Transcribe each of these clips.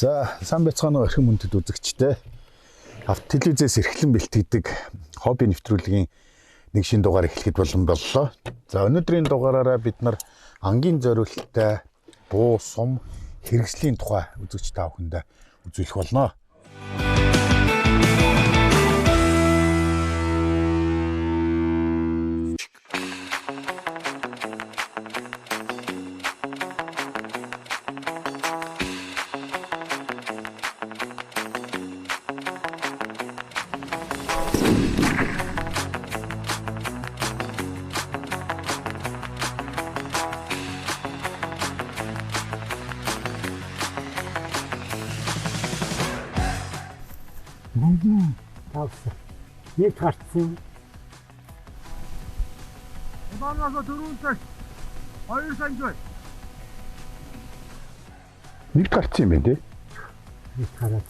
За, сайн байцгаана уу эрхэм хүндэт үзэгчтэй. Телевизээс эрхлэн бэлтгэдэг хобби нэвтрүүлгийн нэг шинэ дугаар эхлэхэд боллоо. За, өнөөдрийн дугаараараа бид нар ангийн зориулалттай буу сум хэрэгслийн тухай үзэгч та бүхэндээ үзүүлэх болно. Нэг гарцсан. Удаанаас дөрөвдөг 2 санжой. Нэг гарцсан юм байна тий. Нэг гараад.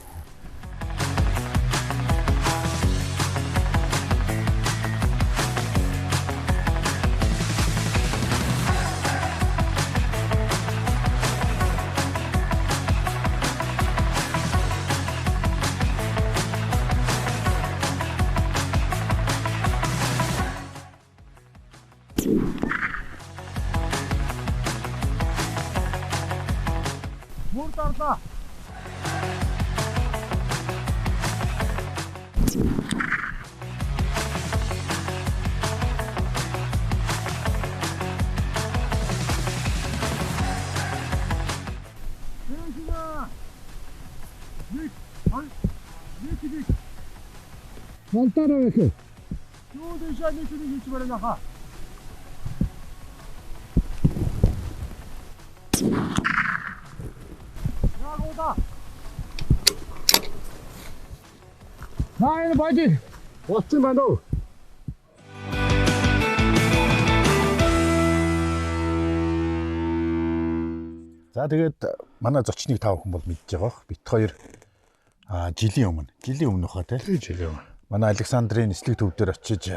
Муртарда. Монтараа гэх. Юу дэшээ нэг хийж барина хаа. Ягода. Наа бади. Болцсон байна уу? За тэгээд манай зочныг та бүхэн бол мэдж байгаа бох. Бит хоёр жилийн өмнө хаа тий. Жилийн өмнө. Манай Александрын нислэг төв дээр очиж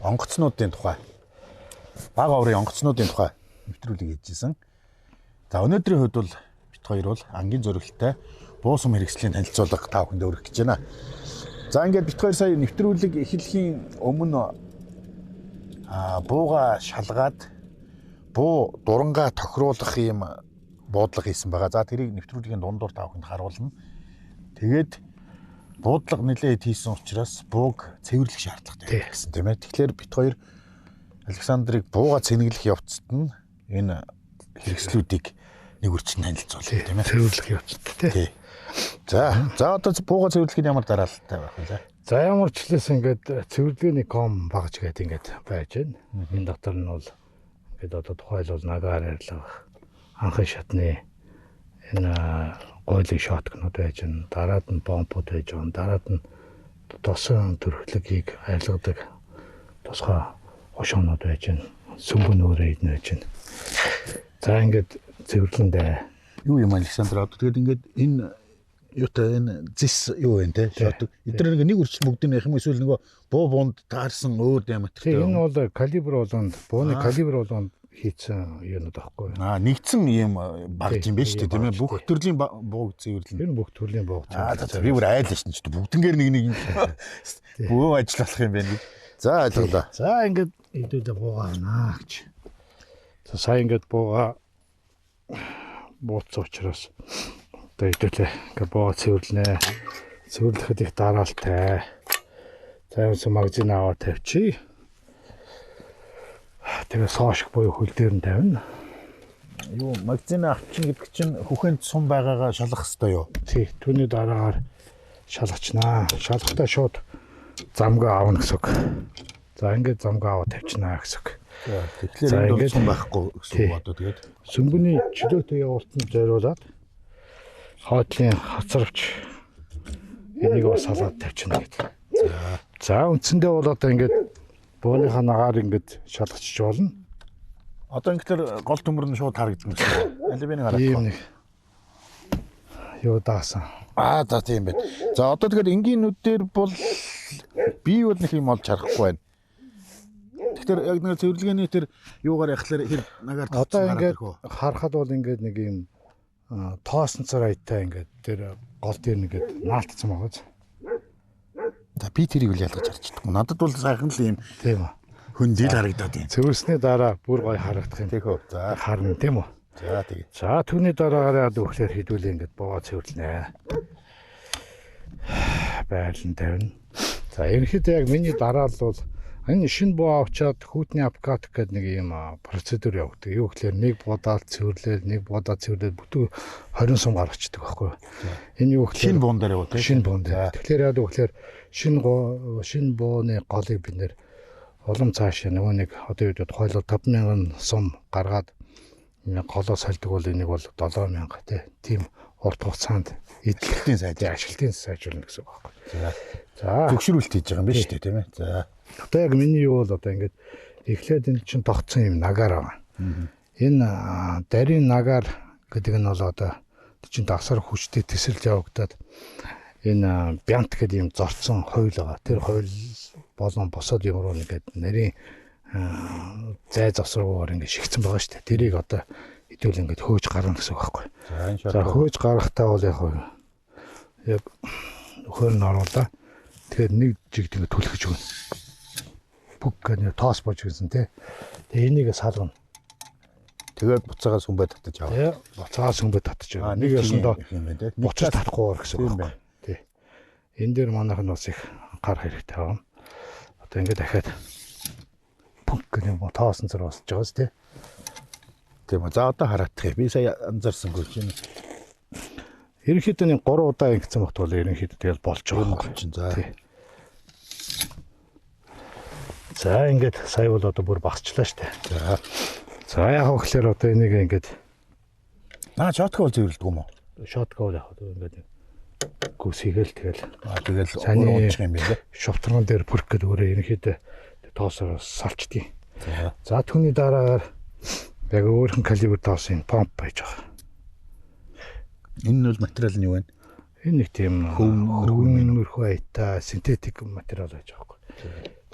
онгоцнуудын тухай бага оврын онгоцнуудын тухай нэвтрүүлэг хийжсэн. За өнөөдрийн хувьд бол бит хоёр бол ангийн зориулалттай буу сум хэрэгслийн танилцуулга та бүхэндээ өргөх гэж байна. За ингээд бит хоёр сая нэвтрүүлэг эхлэхийн өмнө бууга шалгаад буу дурангаа тохируулах юм буудлага хийсэн байгаа. За тэрийг нэвтрүүлгийн дундуур та бүхэнд харуулна. Тэгээд буудлага нэлээд хийсэн учраас бууг цэвэрлэх шаардлагатай гэсэн тийм ээ. Тэгэхээр бит хоёр Александрыг бууга цэнэглэх явцад нь энэ хэрэгслүүдийг нэг үрчин танилцуулъя тийм ээ. Цэвэрлэх явцад тий. За одоо бууга цэвэрлэхэд ямар дараалалтай байх вэ? За ямар ч хэлээс ингээд цэвэрлэгээний ком багж гэдэг ингээд байж байна. Энэ дотор нь бол ингээд одоо тухайлбал нагаар арилгах анхны шатны энэ гойлын шоткнууд байж байна. Дараад нь помпууд байж байна. Дараад нь тосон төрхлөгийг арилгадаг тусгай хошоонууд байж байна. Сүмбэн өөрөө идэх байж байна. За ингээд цэвэрлэндээ Юу юм Александр одоо тэгээд ингээд энэ юутай энэ зис юу вэ те шатдаг. Эдгээр нэг үрчин бүгд нь юм эсвэл нөгөө буу буунд таарсан өөр диаметртэй. Энэ бол калибр болгонд бууны калибр болгонд хийцэн юунод аахгүй. Нэгдсэн юм багж юм биш үү тийм ээ. Бүх төрлийн бууг цэвэрлэнэ. Энэ бүх төрлийн бууг цэвэрлэнэ. Би бүр айлж шин ч бүгднгээр нэг бөө ажиллах юм байна гэж. За ойлголоо. За ингээд хэдүүлээ буугаа авнаа гэж. За сая ингээд буугаа бууцсан учраас одоо хэдүүлээ ингээд буугаа цэвэрлэнэ. Цэвэрлэхэд их дараалтай. За юмсан магазин аваад тавьчих. Тэгээ соошг буюу хөл дээр нь тавина. Юу магазин авчин гэдэг чинь хүхэнд сум байгаагаа шалгах хэрэгтэй юу? Тий, түүний дараагаар шалгачнаа. Шалгахтаа шууд замгаа аавна гэсэн үг. За ингээд замгаа аваад тавьчихнаа гэсэн үг. Тэгэхээр энэ бол сум байхгүй гэсэн үг одоо тэгээд сүмбэний чөлөөтэй явуултанд зориулаад хойдлын хацравч энийг бас салаад тавьчихна гэдэг. За үндсэндээ бол одоо ингээд бууныхаа нагаар ингээд шалгачиж болно. Одоо ингээд гол төмөр нь шууд харагдсан гэсэн. Аль би нэг харах. Ийм нэг юу даасан. За тийм байна. За одоо тэгэхээр энгийнүүдээр бол би бол нэг юм олж харахгүй байна. Тэгэхээр яг нэг цэвэрлэгээний тэр юугаар яхахлаар хэр нагаар одоо ингээд харахад бол ингээд нэг юм тоосонцор айтаа ингээд тэр гол дээр нэгээд наалтсан байгаа. За би тэрийг үл ялгаж харчихдаг. Надад бол сайхан л юм Тийм үү. хөндөл харагдаад юм. Цэвэрсний дараа бүр гоё харагдах юм. Тэхөө. За Харна тийм үү. за тэгээ. За түүний дараагаар яад өгөхлөөр хідүүлээ ингээд боо цэвэрлэнэ. Байрлан тавина. За ерөнхийдөө яг миний дараал бол энэ шинэ боо авчаад хүүтний апкат гэдэг нэг юм процедур явагддаг. Юу гэхээр нэг буудаад цэвэрлээл, нэг буудаад цэвэрлээл бүтэн 20 сум гаргачихдаг байхгүй юу? Энэ юу гэхээр Шинэ буун дээр явуу тийм. шинэ буун дээр. Тэгэхээр яад өгөхлөөр шинэ бууны голыг бид нэр улам цаашаа нөгөө нэг одоо юу гэдэг тухайлбал 50000 сум гаргаад голоо сольдог бол энийг бол 7000 тийм урт хугацаанд Эдлэгтийн сайд. ашиглалтын сайжруулна гэсэн үг байхгүй. За. За Төгшрүүлэлт хийж байгаа юм байна шүү дээ тийм ээ. За. одоо яг миний юу бол одоо ингээд эхлээд энэ чинь тогтсон юм нагаар байгаа. Энэ дарийн нагаар гэдэг нь бол одоо чинь дасар хүчтэй тесрэлж явагдаад энэ бянт гэдэг юм зорцсон хууль байгаа. Тэр хууль болон босоод юм руу ингээд нарийн зай завсруугаар ингээд шигцэн байгаа шүү дээ. Тэрийг одоо хэдүүл ингээд хөөж гарна гэсэн үг байхгүй. За энэ За хөөж гарахтаа бол яг нөхөр нь оруулаа. Тэгэхээр нэг жигд ингээд түлхэж өгнө. Бүг гэдэг тоос бож гэсэн тий. Тэгээ энийг салгана. тэгээд буцаага сүмбэ татаж аваа. Тий. Буцаага сүмбэ татаж аваа. Нэг ёсондоо буцаж татахгүй гэсэн үг байна. Тий. Энэ дээр манайх нь бас их гар хэрэгтэй байгаа. Одоо ингээд дахиад бүг гэдэг тоосон зэрэг босч байгаа шүү тий. Тийм үү. За одоо хараадах. Би сая анзаарсангүй чинь. Ерөнхийдөө нэг 3 удаа ингэсэн бот бол ерөнхийдөө тэгэл болж байгаа юм чинь. За. За ингээд сая бол одоо бүр багсчлаа штэ. За. За яг хөөхлөөр одоо энийг ингээд шотко бол зөвлөдөг юм уу? шотко яг ингээд гүсгэл тэгэл. Тэгэл Сайн уурчих юм байна. шовтрон дээр бүрх гэдэг өөрөө ерөнхийдөө тоосоор салчдгийг. За. За түүний дараагаар яг өөрхөн калибр тоосын помп байж байгаа. Энэ нь бол материал нь юу вэ? Энэ нэг тийм хөвгөнөрхөө айтаа синтетик материал байж байгаа байхгүй.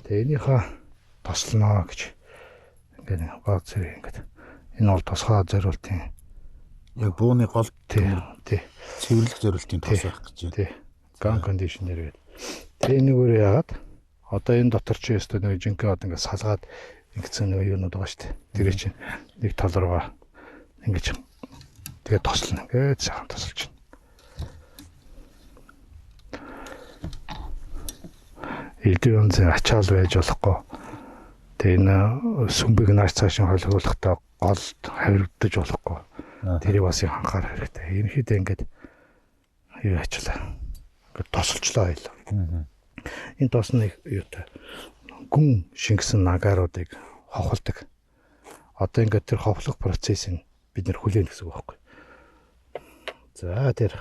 Тэгээ энийхээ тослоно гэж ингээд баг зэрэг ингээд энэ бол тосгоо зориултын Яг бууны гол тий цэвэрлэх зориултын тос байх гэж байна. тий ган кондишнер гэдэг. Тэгээ энэгээр яагаад одоо энэ дотор чи өстө нэг жинхэнэ одоо ингээд салгаад ингэсэн нэг юунууд байгаа шүү дээ. Тэр чинь нэг тал руугаа ингэж тэгээ тослно. Ингээд сайхан тосолж байна. Элдв онцын ачаал байж болохгүй. Тэгээ энэ сүмбэг нааш цааш нь холгуулахдаа голд хавирдаж болохгүй. Тэрийг бас анхаарах хэрэгтэй. Ерөнхийдөө ингээд юу ачлаа. Ингээд тосолчлоо аялаа. Энэ тос нь юутай гүн шингэсэн нагааруудыг ховхолдог. Одоо ингээд тэр ховлох процессыг бид нэр хүлээн гэсэн үг байхгүй. За тэр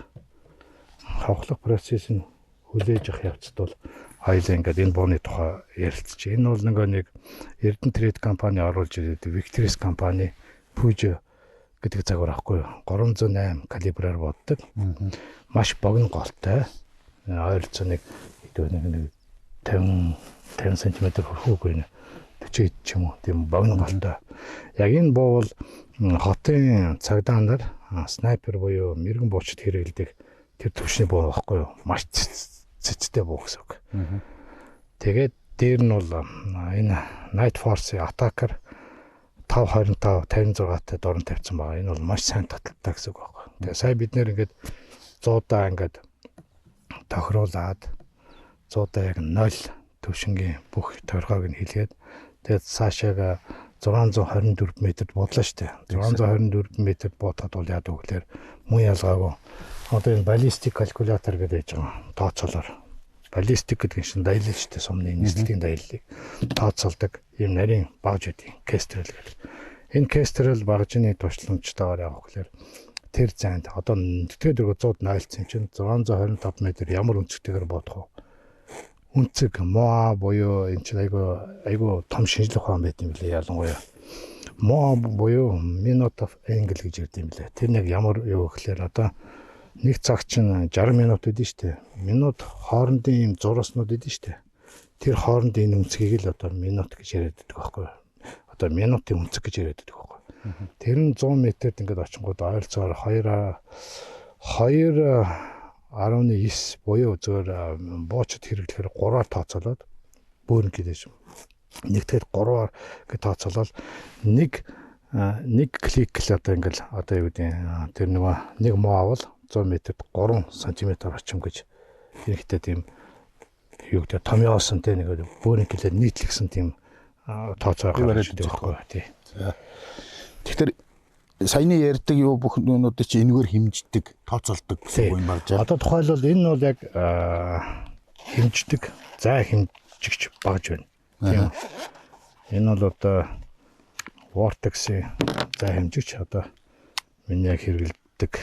ховлох процесс нь хүлээж авах явцад бол хоёул ингээд энэ бууны тухай ярилцчих. Энэ бол нэг Эрдэнэ трейд компани оруулж ирээд Victoris компани Peugeot гэдэг загвар авахгүй юу? 308 калибраар боддог. Маш богино голтой. Ойролцооныг хэдэн 50 см хөрхөөгүй 40 ч юм уу тийм богино голтой. Яг энэ буу бол хотын цагдаа нар снайпер буюу мэрэгэн буучид хэрэгэлдэг тэр төвшний буу байхгүй юу? Маш цэцтэй буу гэсэн үг. Тэгээд дээр нь бол энэ Night Force Attacker 525 56-тай дорн тавьсан байгаа. Энэ бол маш сайн таталтай гэсэн үг байхгүй. Тэгээ сая бид нэр ингээд 100-аа ингээд тохируулаад 100-аа яг 0 төвшингийн бүх торгойг нь хэлгээд тэгээд цаашаага 624 м бодлоо штэ. 624 м бодоход бол яад өглөөр мөн ялгаагүй. Одоо энэ баллистик калькулятор гэдэг яаж байгаа тооцоолоор. Баллистик гэдэг нь дайлал штэ сумны нийслэлийн дайллыг тооцоолдог юм нарийн багж үдийн кестрэл гэдэг. Энэ кестрэл багжны туршлагчтайгаар явах гэхээр тэр зайд одоо тэтгэл дөрөв 100 чинь 625 м ямар өнцгтэйгээр бодох вэ? Үнцэг моа буюу энэ чинь айгу том шинжлэх ухаан байт юм лээ ялангуяа. Моа буюу minute of angle гэж ярьд юм лээ. Тэр нэг ямар юу гэхээр одоо нэг цаг чинь 60 минут үдэн штэ. Минут хоорондын юм зураснууд үдэн штэ. Тэр хоорондын энэ үнцгийг л одоо минут гэж яриад байдаг байхгүй юу? Одоо минутын үнцэг гэж яриад байдаг байхгүй юу? Тэр нь 100 метрт ингээд очингууд ойролцоогоор 2.9 буюу зөвөр буучид хэрэглэхээр 3-аар тооцоолоод бөөрн гэлээж нэгтгэхэд 3-аар гэж тооцоолол нэг клик л одоо ингээл одоо юу гэдэг тэр нэг муу авал 100 метрт 3 см орчим гэж хэрэгтэй тийм юу гэдэг томьёосон те нэг бөөрн гэлээд нийтлэгсэн тийм тооцоо гаргаж ирдэг байхгүй тий. Тэгэхээр саяны ярьдаг юу бүх нүнүүд чи энэгээр хэмждэг, тооцоолдог гэсэн үг юм байна. Одоо тухайлбал энэ нь бол яг хэмждэг, зай хэмжигч багж байна. Тийм. Энэ бол одоо Vortex-ийн зай хэмжигч одоо миний яг хэрэглэдэг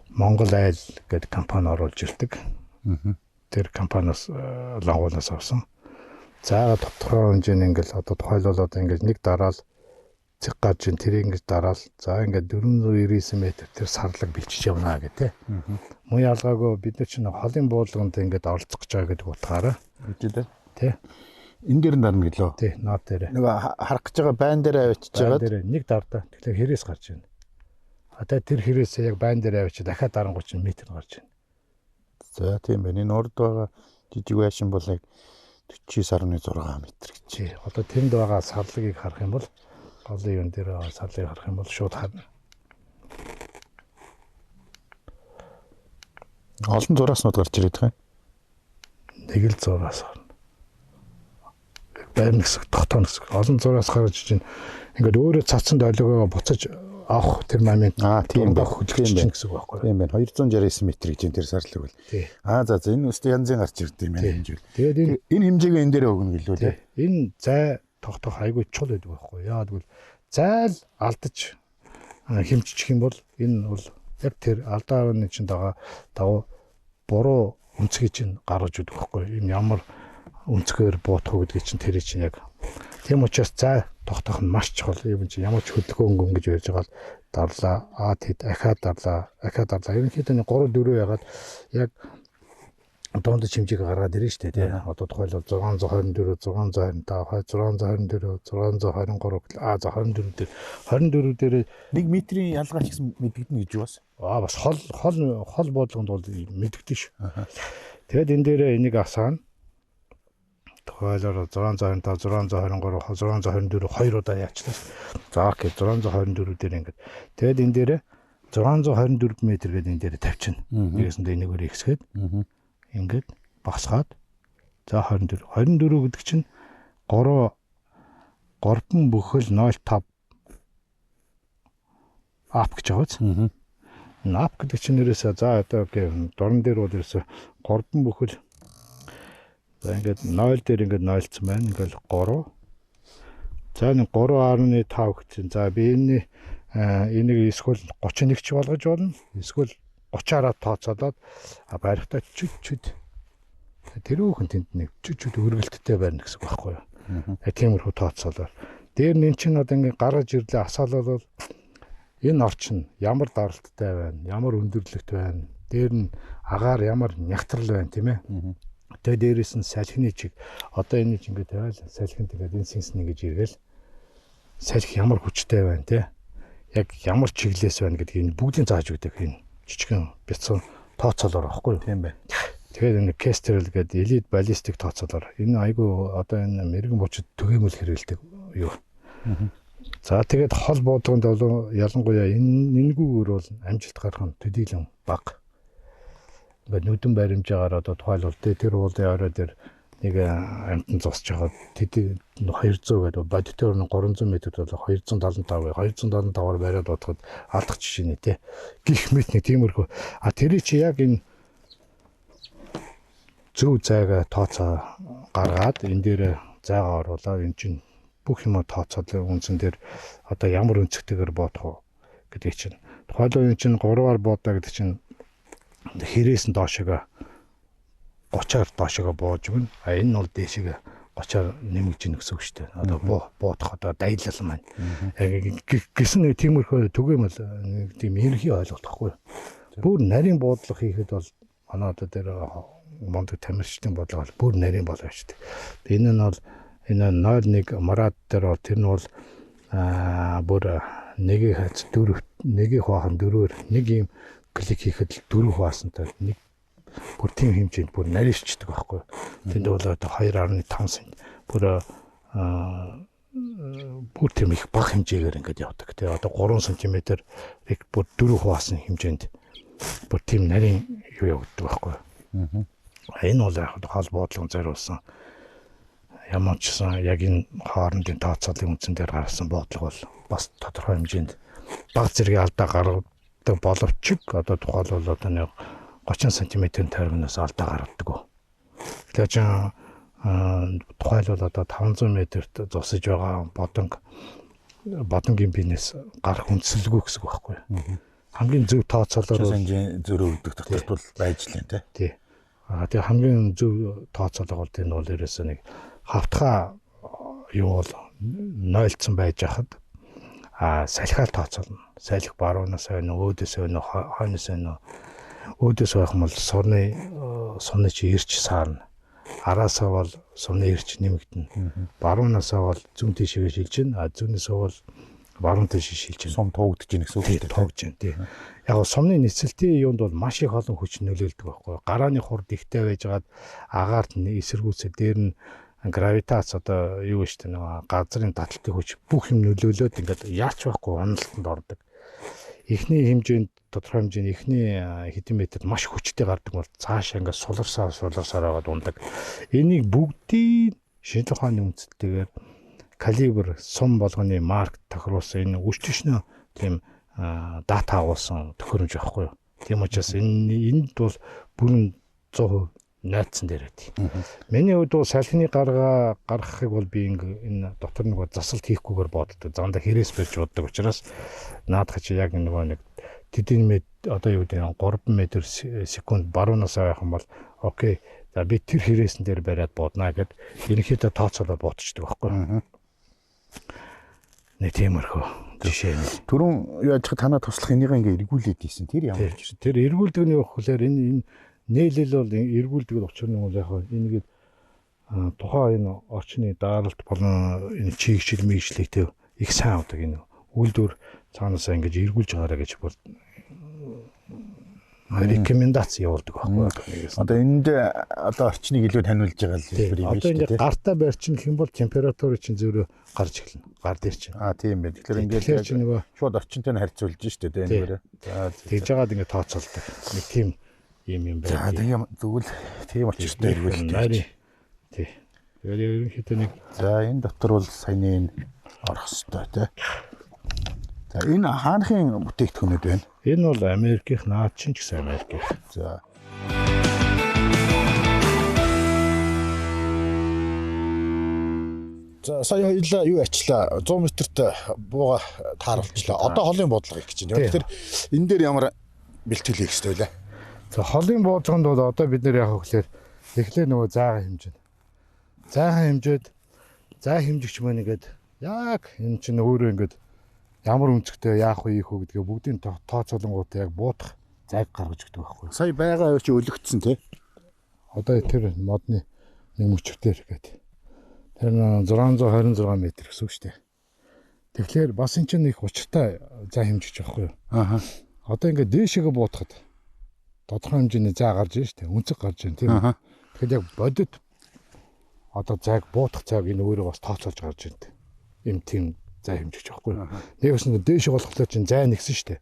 Монгол айл гэдэг компани оруулж ирдэг. Тэр компаниас лагуулаас авсан. За тодорхой хэмжээний ингээл одоо тухайлбал одоо ингээд нэг дараал цэг гарч ин тэрийг ингээд дараал за ингээд 499 м тэр сарлаг бэлчиж явна гэдэг. Муу ялгаагүй бид нар чинь холын буулганд ингээд оролцох гэж байгаа гэдэг утгаараа үгүй тий. Энэ дээр дарна гэлөө. Тий, нот дээр. Нөгөө харах гэж байгаа байн дээр авчиж байгаа. Тэр нэг дардаа. Тэгэхээр хэрээс гарч байна. Одоо тэр хэрээсээ яг байн дээр авчиж дахиад 30 м гарч байна. За тийм байна. Энэ урд байгаа жижиг байшин бол яг 49.6 м гэж. Тий. Одоо тэнд байгаа сарлагыг харах юм бол голын юун дээр байгаа сарлагыг харах юм бол шууд харна. Олон зурааснууд гарч ирээд байгаа юм. Нэг л зураас харна. Байрны хэсэг, дотоод хэсэг олон зураас гарч ижин ингээд өөрөө цацсан долгиогоо буцаж авах тэр момент тийм байх хөдөлгөж гэсэн үг байхгүй юу? Тийм байна. 269 м гэж энэ тэр сарлаг бол. За энэ өстө янзын гарч ирд юм байна хэмжээл. Тэгээд энэ хэмжээгээ энэ дээр өгнө гэлөө тий. Энэ зай тогтоох айгүй чул байдаг байхгүй юу? Яагад бол зайл алдаж хэмжчих юм бол энэ бол яг тэр алдааны чинь даваа буруу өнцгийг чинь гаргаж өгдөг байхгүй юу? Энэ ямар өнцгөр буутах гэдгийг чинь тэр чинь яг тийм учраас зай тогтоох нь маш чухал. Ийм чинь ямар ч хөдөлгөөн өнгөж байж байгаа л дарлаа. Тэд ахаад дарлаа. Ерөнхийдөө 3-4 ягаад яг доонд хэмжээг гаргаад ирнэ шүү дээ тий. Одоо тухайлбал 624, 625, 624, 623 за 24 дээр 24 дээр 1 метрийн ялгаач гэсэн мэдэгдэнэ гэж бас. Бас хол буудлогонд бол мэдэгдэн ш. Тэгэд энэ дээр энийг асаана. Тухайлбал 625, 623, 624 2 удаа яачлаа. За окей 624 дээр ингээд. Тэгэд энэ дээр 624 м гэдэг энэ дээр тавьчихна. Нэгэсэндээ энэгээр ихсгээд ингээд багсгаад за 24 гэдэг чинь 3 бүхэл 0.5 ап гэж байгаа биз. Ап гэдэг чинь нэрээсээ за одоо окей дорн дээр бол ерөөсө 3 бүхэл за ингээд 0 дээр ингээд 0 байна. Ингээд 3. За нэг 3.5 гэсэн. За би энийг эсвэл 31 ч болгож болно. Эсвэл 30-аараа тооцоолоод барихтаа чүд тэрүүхэн тэнд нэг чүд өргөлттэй байна гэсэн үг байхгүй юу. Тиймэрхүү тооцоолоор. Дээр нь чинь одоо ингээд гаргаж ирлээ асаал бол энэ орчин ямар даралттай байна, ямар өндөрлөгт байна. Дээр нь агаар ямар нягтрал байна тийм ээ. Тэгээ дээрээс нь салхины чиг одоо энэ ч ингээд тавиал салхин тэгээд энэ синс нэгж иргээл салхи ямар хүчтэй байна те яг ямар чиглэлээс байна гэдгийг бүгдийг зааж өгдөг энэ жижигэн бяцхан тооцоолоор аахгүй юу тийм бай. Тэгээд энэ Kestrel гэдэг элит баллистик тооцоолоор энэ айгу одоо энэ мэрэгэн бочид түгээмэл хэрэгэлдэг юу. За тэгээд хол буудлогонд бол ялангуяа энэгүүгээр бол амжилт гарах нь төдийлөн бага. Ингээд нүдэн баримжаагаар одоо тухайлбал тэр уулын орой дээр нэг амтан зогсож байгаа тэд 200 гэдэг бодитоор нь 300 м бол 275-275-аар бариад бодоход алдах жишээ нэ тий. Гих мэт нэг тиймэрхүү. Тэр чи яг энэ зөв зайгаа тооцоо гаргаад энэ дээр зайгаа оруулаад энэ чинь бүх юм тооцоолын үндсэн дээр одоо ямар өнцгтэйгээр бодох вэ гэдэг чинь. Тухайлбал энэ чинь 3-аар боодаа гэдэг чинь хэрээс нь доошоо 30-аар доошоо бууж өгнө. Энэ нь бол дээшээ 30-аар нэмэгж ийн гэсэн үг шүү дээ. Одоо буудах одоо дайлал маань. Гэсэн нэг тиймэрхүү түгээмэл нэг тийм ерхий ойлголт байхгүй юу. Бүр нарийн буудлага хийхэд бол манай одоо дээр мондөг тамирчдын бодлого бол бүр нарийн болоо шүү дээ. Энэ нь бол Энэ 01 Марат дээр тэр нь бол бүр нэгийг хац 4 нэгийг хаахан 4-өр нэг юм клик хийхэд 4 хаасантай нэг бүр тийм хэмжээнд бүр нарийчдаг байхгүй. Тэнд бол одоо 2.5 см бүр бүр тийм их бага хэмжээгээр ингээд явдаг. Тэгээ одоо 3 см-ийг бүр 4 хуваасан хэмжээнд бүр тийм нарийн юу явагддаг байхгүй. Энэ бол яг хоол буудлын зориулсан ямар ч гэсэн яг энэ хоорондын тооцоолын үндсэн дээр гаргасан буудлага бол бас тодорхой хэмжээнд бага зэргийн алдаа гаргадаг боловч одоо тухайлбал одоо нэг 30 см-ийн тойрогноос алдаа гаргадаг. Тэгэхээр ч тухайлбал одоо 500 м-т зусаж байгаа бодонгийн бинээс гарах үндсэлгүй гэсэн үг байхгүй. Хамгийн зөв тооцоолоор санжийн зөрөө өгдөг дотор бол байж л энэ тий. Тэгээ хамгийн зөв тооцоолоо бол энэ бол ерөөсөө нэг хавтгаа юу бол нойлцсон байж хахад салхиал тооцоолно. Салхи баруунаас байна уу, өөдөөс байна уу, хойноос байна уу. Өөдөөс байх юм бол сумны чи ирч саарна. Араасаа бол сумны ирч нэмэгдэнэ. Баруунаасаа бол зүүн тийшээ шилжинэ. Зүүнээсээ бол баруун тийшээ шилжинэ. Сум тоогдож ийн гэсэн үг тийм тоогдож байна тий. Яг сумны нэцэлтийн юунд бол маш их олон хүч нөлөөлдөг байхгүй. Гарааны хурд ихтэй байжгаад агаарт эсэргүүцээ дээр нь гравитац одоо юу гэж тийм нэг газрын таталтын хүч бүх юм нөлөөлөд ингээд яач байхгүй уналтанд ордог. Эхний хэмжээнд тодорхой хэмжээний эхний хэдэн метрт маш хүчтэй гардаг бол цаашаа ингээд суларсаар байгаад ундаг. Энийг бүгдийг шинжлэх ухааны үндсэлтэйгээр калибр сум болгоны марк тохируулсан энэ өчтөшнө тийм дата агуулсан төхөөрөмж байхгүй юу. Тийм учраас энд бол бүрэн 100% найдсан дээр байдгийг. Миний хувьд бол салхины гаргахыг бол би энэ дотор нэг засалт хийхгүйгээр боддог. Зандаа хэрээс барьж боддог учраас наадах чи яг нэг тэдний одоо юу гэдэг 3 м секунд баруунаас авах юм бол окей. За би тэр хэрээсэн дээр бариад боднаа гэд ерөнхийдөө тооцоолоод бодчихдог байхгүй. Нэг тиймэрхүү жишээ нь. Түрүүн яаж танаа туслах энийг ингээ эргүүлээд ийсэн. Тэр ямар ч тэр эргүүлдэгний болохоор энэ нээлэл бол эргүүлдэг учир нь бол яг энэгээд тухайн энэ орчны даралт болон энэ чигшил мэгжлэгтэй их сайн удаг энэ үйлдвэр цаанаасаа ингэж эргүүлж байгаарэ гэж бол рекомендац явуулдаг байхгүй. Одоо энд одоо орчныг илүү таниулж байгаа л хэлбэр юм шүү дээ. Одоо гартаа барьчин гэх юм бол температурыг чинь зөөрөө гарч эхэлнэ. Гар дээр чинь. Тийм байх. Тэгэхээр ингээд шууд орчинтой нь харьцуулж шүү дээ энэ нэрээ. Тэгж жагаад ингээд тооцоолдог. Нэг тийм юм байна. Тийм зөвл тийм болчихсон эргүүл. Тий. Тэгээд ерөнхийдөө нэг за энэ дотор бол саяны орох хэвээр тий. За энэ хаанхын бүтээгдэхүүнүүд байна? Энэ бол Америкийн наачин ч гэсэн Америк. За. За сая хоёлаа юу ачлаа 100 м-т бууга тааруулчлаа. Одоо холын буудлага их гэж байна. Тэгэхээр энэ дээр ямар бэлтгэл хийх хэрэгтэй вэ? За холын буудлоганд бол одоо бид нэр яг хөглөөр эхлээ нөгөө заагийн хэмжээ. Заагийн хэмжээд заа хэмжигч маань ингээд яг энэ чинь өөрөө ингээд ямар өнцгтэй яах вэ ийх үү гэдгээ бүгдийн тооцоолонгууд яг буутах зайг гаргаж өгдөг байхгүй. Сая байгаа чи өлөгдсөн тий. Одоо тэр модны нэг мөчөвтөр гэдэг. Тэр 626 м гэсэн үг шүү дээ. Тэгэхээр бас эн чинь их учиртай заа хэмжиж байхгүй юу? Одоо ингээд дээшээгээ буутахад тодорхой хэмжээний заа гарч ирж шүү дээ. Үнцэг гарч ийн тийм үү? Тэгэхээр яг бодит одоо зайг буутах зайг энэ өөрөө бас тооцоолж гарч ирдэг. Им тийм зай хэмжиж байхгүй юу. Нэгээс нь дээш болохоор чинь зай нэгсэн шүү дээ.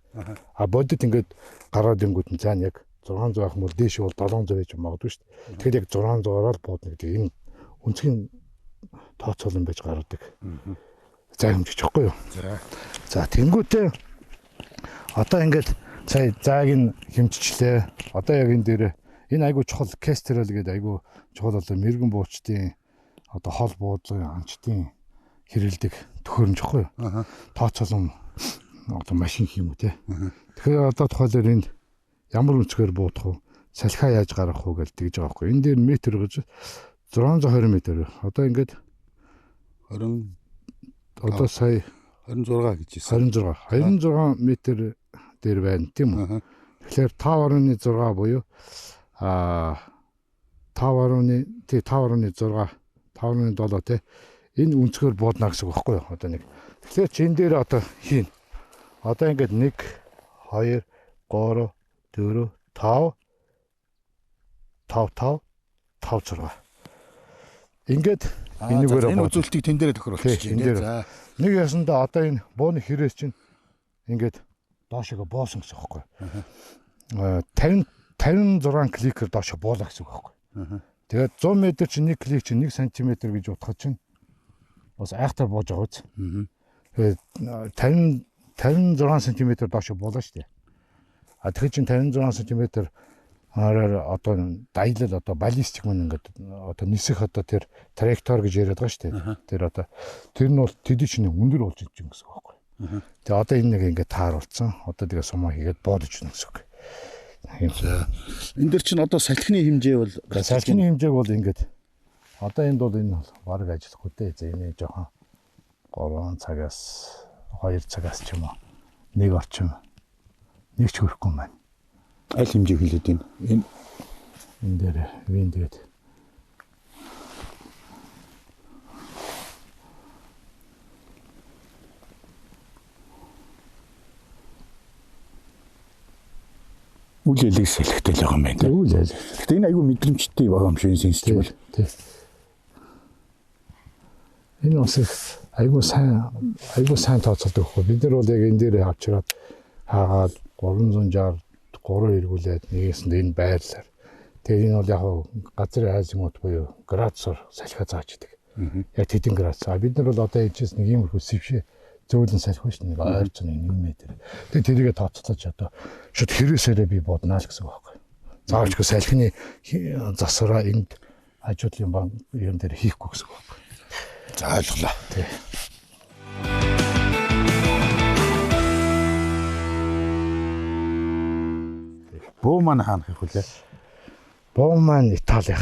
Бодит ингээд гараад ингүүд нь зай нь яг 600 байх юм бол дээш бол 700 байж магадгүй шүү дээ. Тэгэхээр яг 600-аар л буудна гэдэг энэ үнцгийн тооцоолон байж гаргадаг. Зай хэмжиж байхгүй юу. За тэнгуүтээ одоо ингээд сая зааг нь хэмжижлээ. Одоо яг энэ дээр энэ айгу чухал кестерол гэдэг айгу чухал одоо мэрэгэн буучдын одоо хол буудлагын анчтын хэрэлдэг төхөөрөмж ихгүй юу. Тооцоолон одоо машин юм уу те. Тэгэхээр одоо тухайлбал энд ямар өнцгөр буудах вэ? Салхиа яаж гаргах вэ гэж тэгж байгаа байхгүй. Энэ дээр метр гэж 620 м. Одоо ингээд 20 одоо сая 26 гэж хэлсэн. 26 м дээр байна тийм үү. Тэгэхээр 5.6 буюу 5.6 5.7 те. энэ өнцгөр буудна гэсэн үг байхгүй юу? Одоо нэг. Тэгэхээр чи энэ дээр одоо хийн. Одоо ингээд 1 2 3 4 5 5 6. Ингээд энэгээр энэ үзүүлэлтийг тэн дээрээ тохируулчих чинь. За. Нэг ясандаа одоо энэ бууны хэрээс чинь ингээд доошоо боосон гэсэн үг байхгүй. 56 кликээр доошоо буулаа гэсэн үг байхгүй. Тэгээд 100 м чинь 1 клик чинь 1 см гэж утгах чинь бас айхтар бууж байгаа үз. Тэгээд 56 см доошоо буулаа шүү дээ. А тэгэхээр чинь 56 см одоо дайлал одоо баллистик мөн ингээд одоо нисэх одоо тэр траекторь гэж яриад байгаа шүү дээ. Тэр одоо тэр нь бол тэдий чинь өндөр болж иж юм гэсэн үг байхгүй. Тэгээ одоо энэ нэг ингээд тааруулсан. Одоо тэгээ сумаа хийгээд боодож гэнэ гэсэн үг. Энэ дэр чинь одоо салхины хэмжээ бол салхины хэмжээг бол ингээд одоо энд бол энэ баг ажиллахгүй дээ. За энэ жоохон 3 цагаас 2 цагаас ч юм уу нэг орчим нэг ч хүрэхгүй маань. Аль хэмжээг хэлээд байна? Энэ дээр вин тэгээд үйл хэлийг сэлэхтэй л байгаа юм байна. үйл хэл. Гэтэ энэ айгүй мэдрэмжтэй байгаа юм шиг сэнсэж байна. Тий. Энэ бас айгүй сайн тооцоолдог хөө. Бид нар бол яг энэ дээр авчираад хаагаад 360 3 эргүүлээд нэгээс нь энэ байрлаар. Тэгээ энэ бол яг газрын азимут буюу градусаар салхиа зааж идэг. Яг тэдэн градус. Бид нар бол одоо ээжээс нэг юм хөө сэвшээ зөөлөн салхи шүү дээ. Ойрцоо 1 м. Тэгээ тэрийгэ тооцоолж одоо шууд хэрэгсээрээ би боднаа л гэсэн үг байхгүй. Заавчгүй салхины засвараа энд ажуудлын банк юм дээр хийхгүй гэсэн үг байхгүй. За ойлголоо. Тий. Буу маань хаана хийх вүлээ? Буу маань Италих.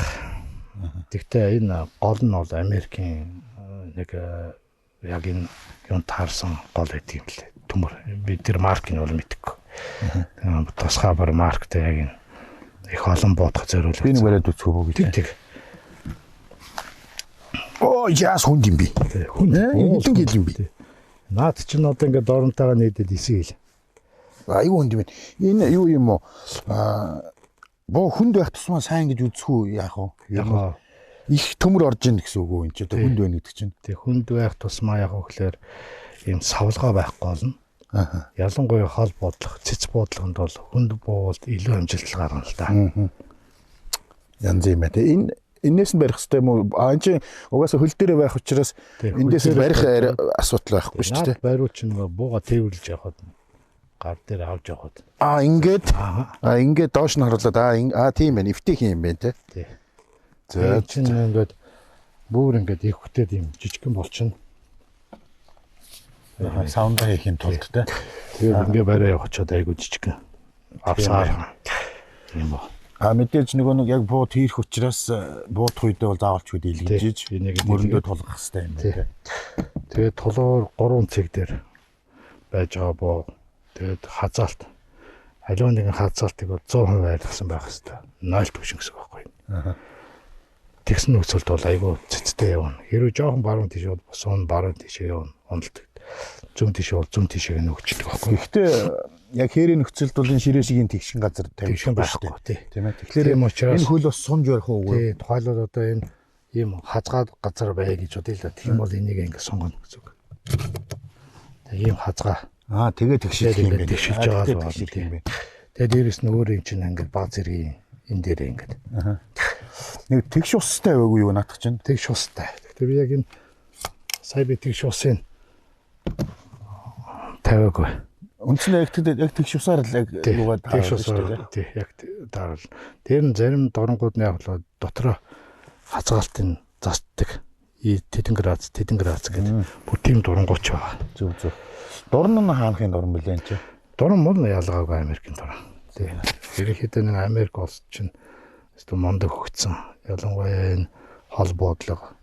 Тэгтээ энэ гол нь бол Америкийн нэг яг энэ юм таарсан гол гэдэг юм лээ. Төмөр. Бид тэр маркийг бол мэдэхгүй. Тусгай бар марктэй яг энэ их олон боодох зориулж. Би нэг бариад үзэх үү гэж. Тэг. Оо яас хүнд юм би. Хүнд хилэн хил юм би. Наад чинь одоо ингээд доромтойгоо нийлээд 9 хил. Айгүй хүнд юм байна. Энэ юу юм уу? Боо хүнд байх тусмаа сайн гэж үзэх үү яах вэ? Яг их төмөр орж ийн гэсэн үг үү энэ ч одоо хүнд байна гэдэг чинь. Тэг хүнд байх тусмаа яг гэхээр ийм савлгаа байхгүй болно. Ялангуяа хол бодлого, цэц бодлогонд бол хүнд буувал илүү амжилт гарна л да. Янз юм байна. Энэ энээс нь барих хэрэгтэй юм уу? Энэ чинь угаасаа хөл дээрээ байх учраас эндээс барих асуудал байхгүй шүү дээ. Бариу чинь бууга тээвэрлж явахад гар дээр авч явахад. Ингээд доош нь харуулад тийм байна. Эвтэх юм байна те. За чинь ингээд бүр ингээд их хөтөд юм жижигхэн болчихно. Саунд хийхин тулд те. Тэгээд ингээд бариа явахчаад айгу жижигхэн. Авсаар юм ба. Мэдээж нэг яг бууд хийх учраас буудах үедээ бол заавалч үгүй илгэж мөрөндөө тулгах хэрэгтэй юм байна. Тэгээд тулуур 3 цэг дээр байж байгаа боо. Тэгээд хазаалт. Аливаа нэгэн хазаалтыг бол 100% айлгсан байх хэрэгтэй. 0 төвшин гэсэн үг байхгүй. Тэгсэн нөхцөлд бол айгүй цэцтэй явна. Хэрвээ жоохон баруун тийш бол босоо баруун тийшээ явна. Уналтдаг. Зүүн тийшээ бол зүүн тийшээ нөгчдөг байхгүй. Гэхдээ яг хэрэг нөхцөлд бол энэ ширээшигийн тэгшин газар тавьчих байхгүй тийм ээ. Тэгэхээр энэ хөл бас сунж барих уу? Тий, тухайлбал одоо энэ ийм хазгаад газар бай гэж бодъё л да. Тэгэх юм бол энийг ингэ сонгоно гэсэн үг. Тэг ийм хазгаа. Тэгээ тэгшилж юм байна. Тэгшилж байгаа л байна. Тэгээ дээрэс нь өөр юм чинь ингэ баг зэргийн энэ дээр ингэ. Нэг тэгш устай байгаагүй юу наадах чинь? Тэгш устай. Тэгтээ би яг энэ сая би тэгш усын тавиагүй. Үндсэндээ яг тэгш усаар л яг юугаад тэгш усаар тий яг таарал. Тэр нь зарим дорнгууд нь яг л дотроо хазгаалтын застдаг. Тэдэн градус гэдэг бүх тийм дурангууч байгаа. Зүг. Дурн нь хаанхын дурн билээ энэ чинь? Дурн мод ялгаагүй Америкийн дурн. Тий. Ерөнхийдөө нэг Америк улс чинь өстө мондөг хөгцсөн. Ялангуяа энэ хол бодлого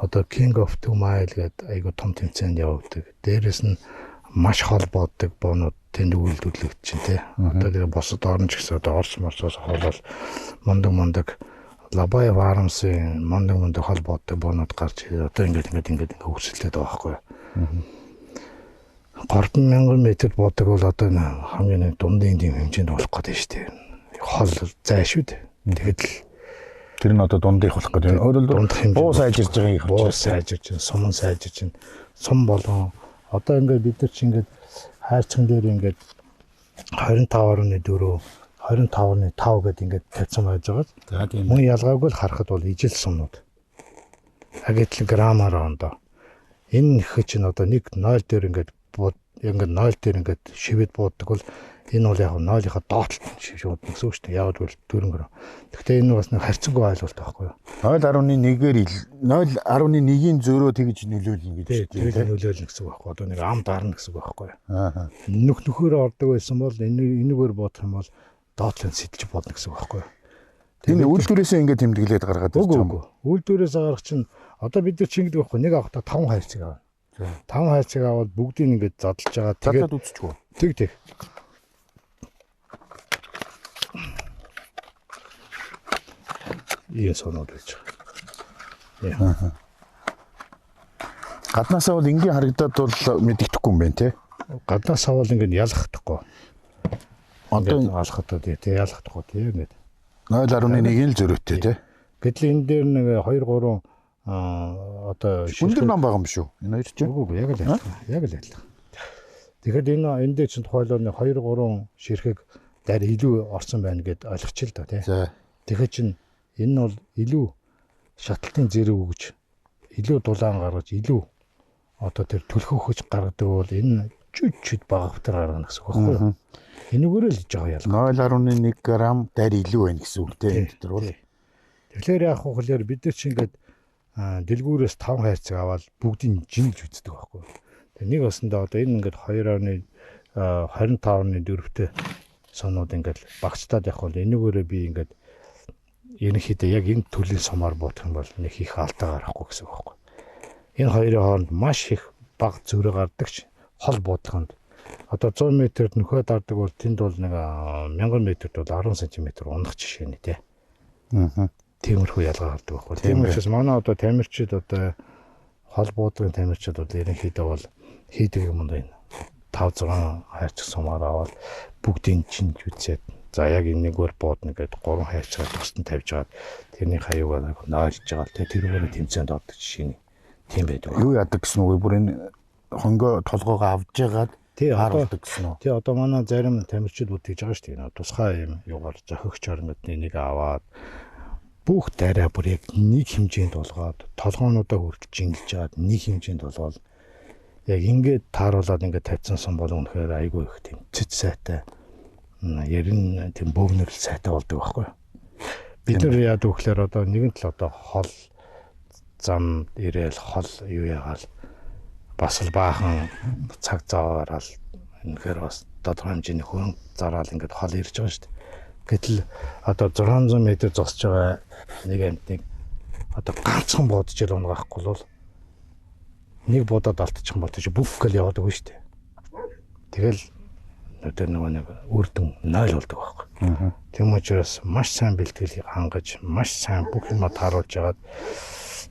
одоо King of Two Mile гэдэг айгуу том тэмцээнд явагддаг. Дээрээс нь маш хол боддог боонууд тэнд үйлдвэрлэгдэж чинь тий. Одоо тэгээ босод орно ч гэсэн одоо Орос морсоос холол мондөг Лабай Фармсын мондөг холбоотой боонууд гарч одоо ингээд хөгжүүлээд байгаа байхгүй. 3000 м бодог бол одоо хамгийн дундын дэм хэмжээнд болох гэдэг шүү дээ. Хол зай шүү дээ. Тэгэхэд л тэр нь одоо дундих болох гэдэг. Өөрөлдөө буу сайжирж байгаа юм буу сайжирч, сум сайжирч, сум болон одоо ингээд бид нар чи ингээд хайрцан дээр ингээд 25.4 25.5 гэдэг ингээд тавьсан байж байгаа. За тийм. Мөн ялгаагүй л харахад бол ижил сумнууд. Агитл грамаар ондоо. Энэ нөхөд чинь одоо 1 0 дээр ингээд ингээд 0 дээр ингээд шивэд бууддаг бол энэ бол яг 0-ийнхаа доотлолт шившүүд гэсэн үг шүү дээ. Яавал дөрөнгөр. Гэхдээ энэ бас нэг харьцангуй ойлголт байхгүй юу? 0.1-ээр 0.1-ийн зөрөө тэгж нөлөөлнө гэж шүү дээ. Тэр нөлөөлнө гэсэн үг байхгүй. Одоо нэг ам дарна гэсэн үг байхгүй юу? Аа. Нөхөөр ордог байсан бол энэгээр бодох юм бол доотлон сэтэлж бодно гэсэн үг байхгүй юу? Тэр үйлдвэрээсээ ингээд тэмдэглээд гаргаад ирж байгаа юм. Үйлдвэрээс гарах чинь одоо бид нар чинь ингэдэг байхгүй. Нэг авахта 5 хайрцаг авна. 5 хайрцаг аваад бүгдийг ингээд задлж байгаа. Тэгээд үзчихв. Тэг. Ийм соноод байж байгаа. Гаднаасаа бол энгийн харагдаад бол мэддэхгүй юм байна те. Гаднаасаа бол ингээд ялахдахгүй. Одоо алхахад тий ялахдахгүй тий ингээд 0.1-ийн л зөрөөтэй те. Гэтэл энэ дээр нэг 2 3 одоо шүндэр ном байгаа юм шүү. Энэ хоёр чинь. Үгүй яг л адилхан. Яг л адилхан. Тэгэхээр энэ дээр чинь тухайлбал 2 3 ширхэг дээр илүү орсон байна гэд ойлгоч л да тий. За. Тэгэхээр чинь энэ нь бол илүү шатлалтын зэрэг өгж илүү дулаан гаргаж илүү одоо тэр төлхөө хөж гаргадаг бол энэ чүд бага хвтар гаргана гэсэн үг байхгүй юу? Энэгээр л хийж байгаа ялгаа. 0.1 грамм дээр илүү байна гэсэн үг те энэ дотор бол. Тэгэхээр яг хөхлөөр бид нар чи ингээд дэлгүүрээс 5 хайрцаг аваад бүгдийг жинж үздэг байхгүй юу? Тэгээ нэг баснда одоо энэ ингээд 2.25.4-тэй сонууд ингээд багцтаад явах бол энэгээрээ би ингээд ерөнхийдөө яг энэ төрлийн сумаар бодох юм бол нэг их алдаа гарахгүй гэсэн үг байхгүй. Энэ хоёрын хооронд маш их бага зөрөө гардаг ч хол буудлаханд одоо 100 м-д нөхөө дардаг бол тэнд бол нэг 1000 м-д бол 10 см унах жишээ нэ тий. Тиймэрхүү ялгаа гардаг байхгүй. Тийм учраас манай одоо тамирчид одоо хол буудлагын тамирчид бол ерөнхийдөө бол хийдэг юм даа. 5 6 хайрцаг сумаар аваад бүгдийг чинь үзээд за яг энэгээр буудна гэдэг 3 хайрцаг тусдан тавьж аваад тэрний хаяугаар нойлж байгаа л тэрүүгээр тэмцээнд ордог жишээ нь тийм байдаг. Юу яадаг гэсэн үг бүр энэ хонгоо толгоогоо авж ягаад харуулдаг гэсэн үү? Тий одоо манай зарим тамирчид үтгэж байгаа шүү дээ. Тусгай юм юугаар зохигч орнод нэг аваад бүх дараа бүр яг нэг хэмжээнд болгоод толгоонуудаа хүртэл жинглэж аваад нэг хэмжээнд болгоод яг ингээд тааруулаад ингээд тавьсан сон бол үнэхээр айгүй их тийм цэц сайтай ярин тийм бөөгнөрл сайтай болдог байхгүй. Бид нар яад өгөхлөөр одоо нэгэн тал одоо хол зам ирээл хол юу ягаал бас л баахан цаг заваарал үнэхээр бас тодорхой хэмжээний хөрөнгө зараад ингээд хол ирж байгаа шүү дээ. Гэтэл одоо 600 м зогсож байгаа нэг амтныг одоо ганцхан бодож ил унгаахгүй бол нэг бодоод алдчих юм бол тийч бүхэл яваад өгнө шүү дээ. Тэгэл одоо нэг үрдэн 0 болдог байхгүй. Тийм учраас маш сайн бэлтгэл хангаж, маш сайн бүх юмаа тааруулж агаад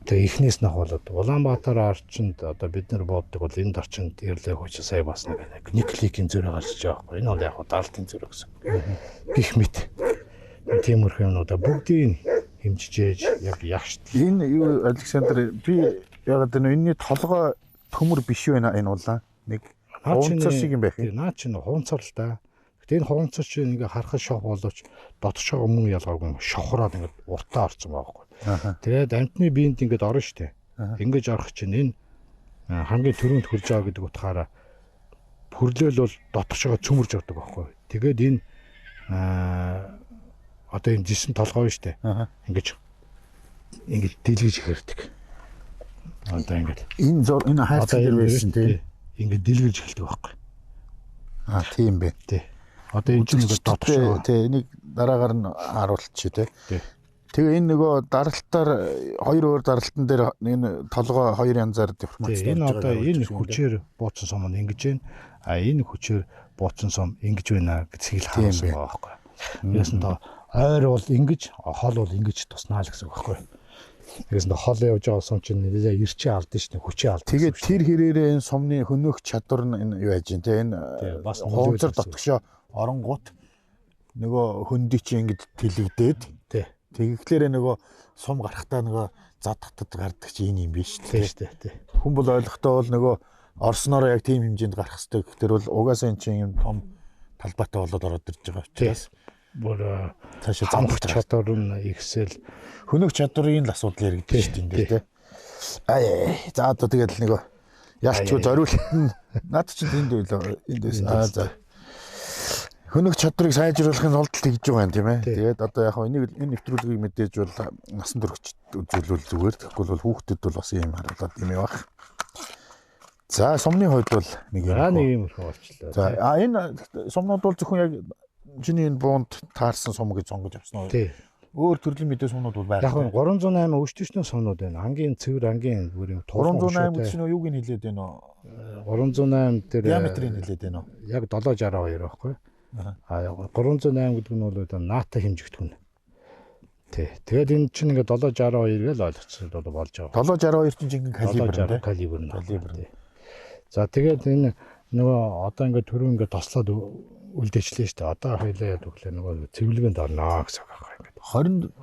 тэгээ эхнээс нь болоод Улаанбаатар орчинд одоо бид нар боддог бол энд орчинд ирлээ хүч сая бас нэг кликийн зөрөө гарч байгаа байхгүй. Энэ бол яг даалтын зөрөө гэсэн. Гэх мэт. Тиймэрхүү юмнуудаа бүгдийг хэмжиж яг ягш. Энэ юу Александр би яг энэний толгой төмөр биш байна энэ улаан. Нэг хуунцар шиг юм байх. Наа чинь хуунцар л да. Гэтэ энэ хуунцар чинь ингээ харахад шох боловч дотгошоо мөн ялгаагүй шохроод ингээ уртаа орсон байгаа байхгүй. Тэгээд амтны биенд ингээд орно штэ. Ингэж орох чинь энэ хамгийн түрүүнд хурж байгаа гэдэг утгаараа хөрлөөл бол дотгошоо цөмөрж ордог байхгүй. Тэгээд энэ одоо энэ жисэн толгой штэ. Ингэж дэлгэж хэрдэг. Одоо ингээд энэ хайрцаг дээр байсан тийм ингээд дэлгэж эхэлдэг байхгүй. Тийм бэ. Тий. Одоо энэ чинь ингээд дотгошоо тий энийг дараагаар нь харуулчих тий. Тэгээ энэ нөгөө даралтаар хоёр өөр даралтан дээр энэ толгой хоёр янзаар деформацтай болж байгаа. Энэ одоо энэ хүчээр бууцсан сум нь ингэж байна. Энэ хүчээр бууцсан сум ингэж байна гэдгийг харуулсан байгаа байхгүй. Яасан та ойр бол ингэж, хол бол ингэж туснаа л гэсэн үг байхгүй. Нэгээс нь хол явж байгаа сум чинь нэлээ ирчээ алдсан шүү дээ, хүчээ алдсан. Тэгээд тэр хэрээрээ энэ сумны хөнөөх чадвар нь энэ юу яаж юм те энэ бас хууцар дотгошоо оронгууд нөгөө хөндөй чи ингэж тэлэгдээд тий. тэгэхлээрээ нөгөө сум гарахтаа нөгөө зад татад гардаг чи энэ юм биш тий шүү дээ. Тий. Хүн бол ойлгохтой бол нөгөө орсноороо яг тийм хэмжээнд гарах хэрэгтэй гэхээр бол угаасаа энэ чинь юм том талбайтай болоод ороод ирж байгаа учраас бүр цаашаа замх чадвар нь ихсэл хөнөөх чадварын л асуудал яригдчих шүү дээ те. За одоо тэгээд нөгөө яалчгүй зориулт наад чинь тэнд байлаа энд байсан. За хөнөөх чадрыг сайжруулахын тулд тэгж байгаа юм тийм ээ. Тэгээд одоо яг энийг энэ нэвтрүүлгийг мэдээж бол насан туршид үзүүлвэл зүгээр. Тэгэхгүй бол хүүхдэд бол бас юм харуулаад юм явах. За сумны хувьд бол нэг юм болчихлоо. За энэ сумнууд бол зөвхөн яг чиний энэ буунд таарсан сум гэж сонгож авсан уу? Тий. Өөр төрлийн мэдээ сумнууд бол байгаа. Яг 308 өвчтөчнөө сумнууд байна. Ангийн цэвэр ангийн бүр юм 308 гэж нь юуг нь хэлээд байна уу? 308 дээр диаметрийг хэлээд байна уу? Яг 762 байхгүй. 308 гэдэг нь бол НАТО хэмжигдэх нь. Тий. Тэгээд энэ чинь ингээд 762 л ойлгоцсон бол болж байгаа. 762 чинь жинхэнэ калибр тийм. Калибр нь. За тэгээд энэ нөгөө одоо ингээд төрөө ингээд тослоод үлдээчлээ шүү дээ. Одоо хоёлаа яд өглөө нөгөө цэвэрлэгэнд орноо гэсэн үг байхгүй ингээд. 20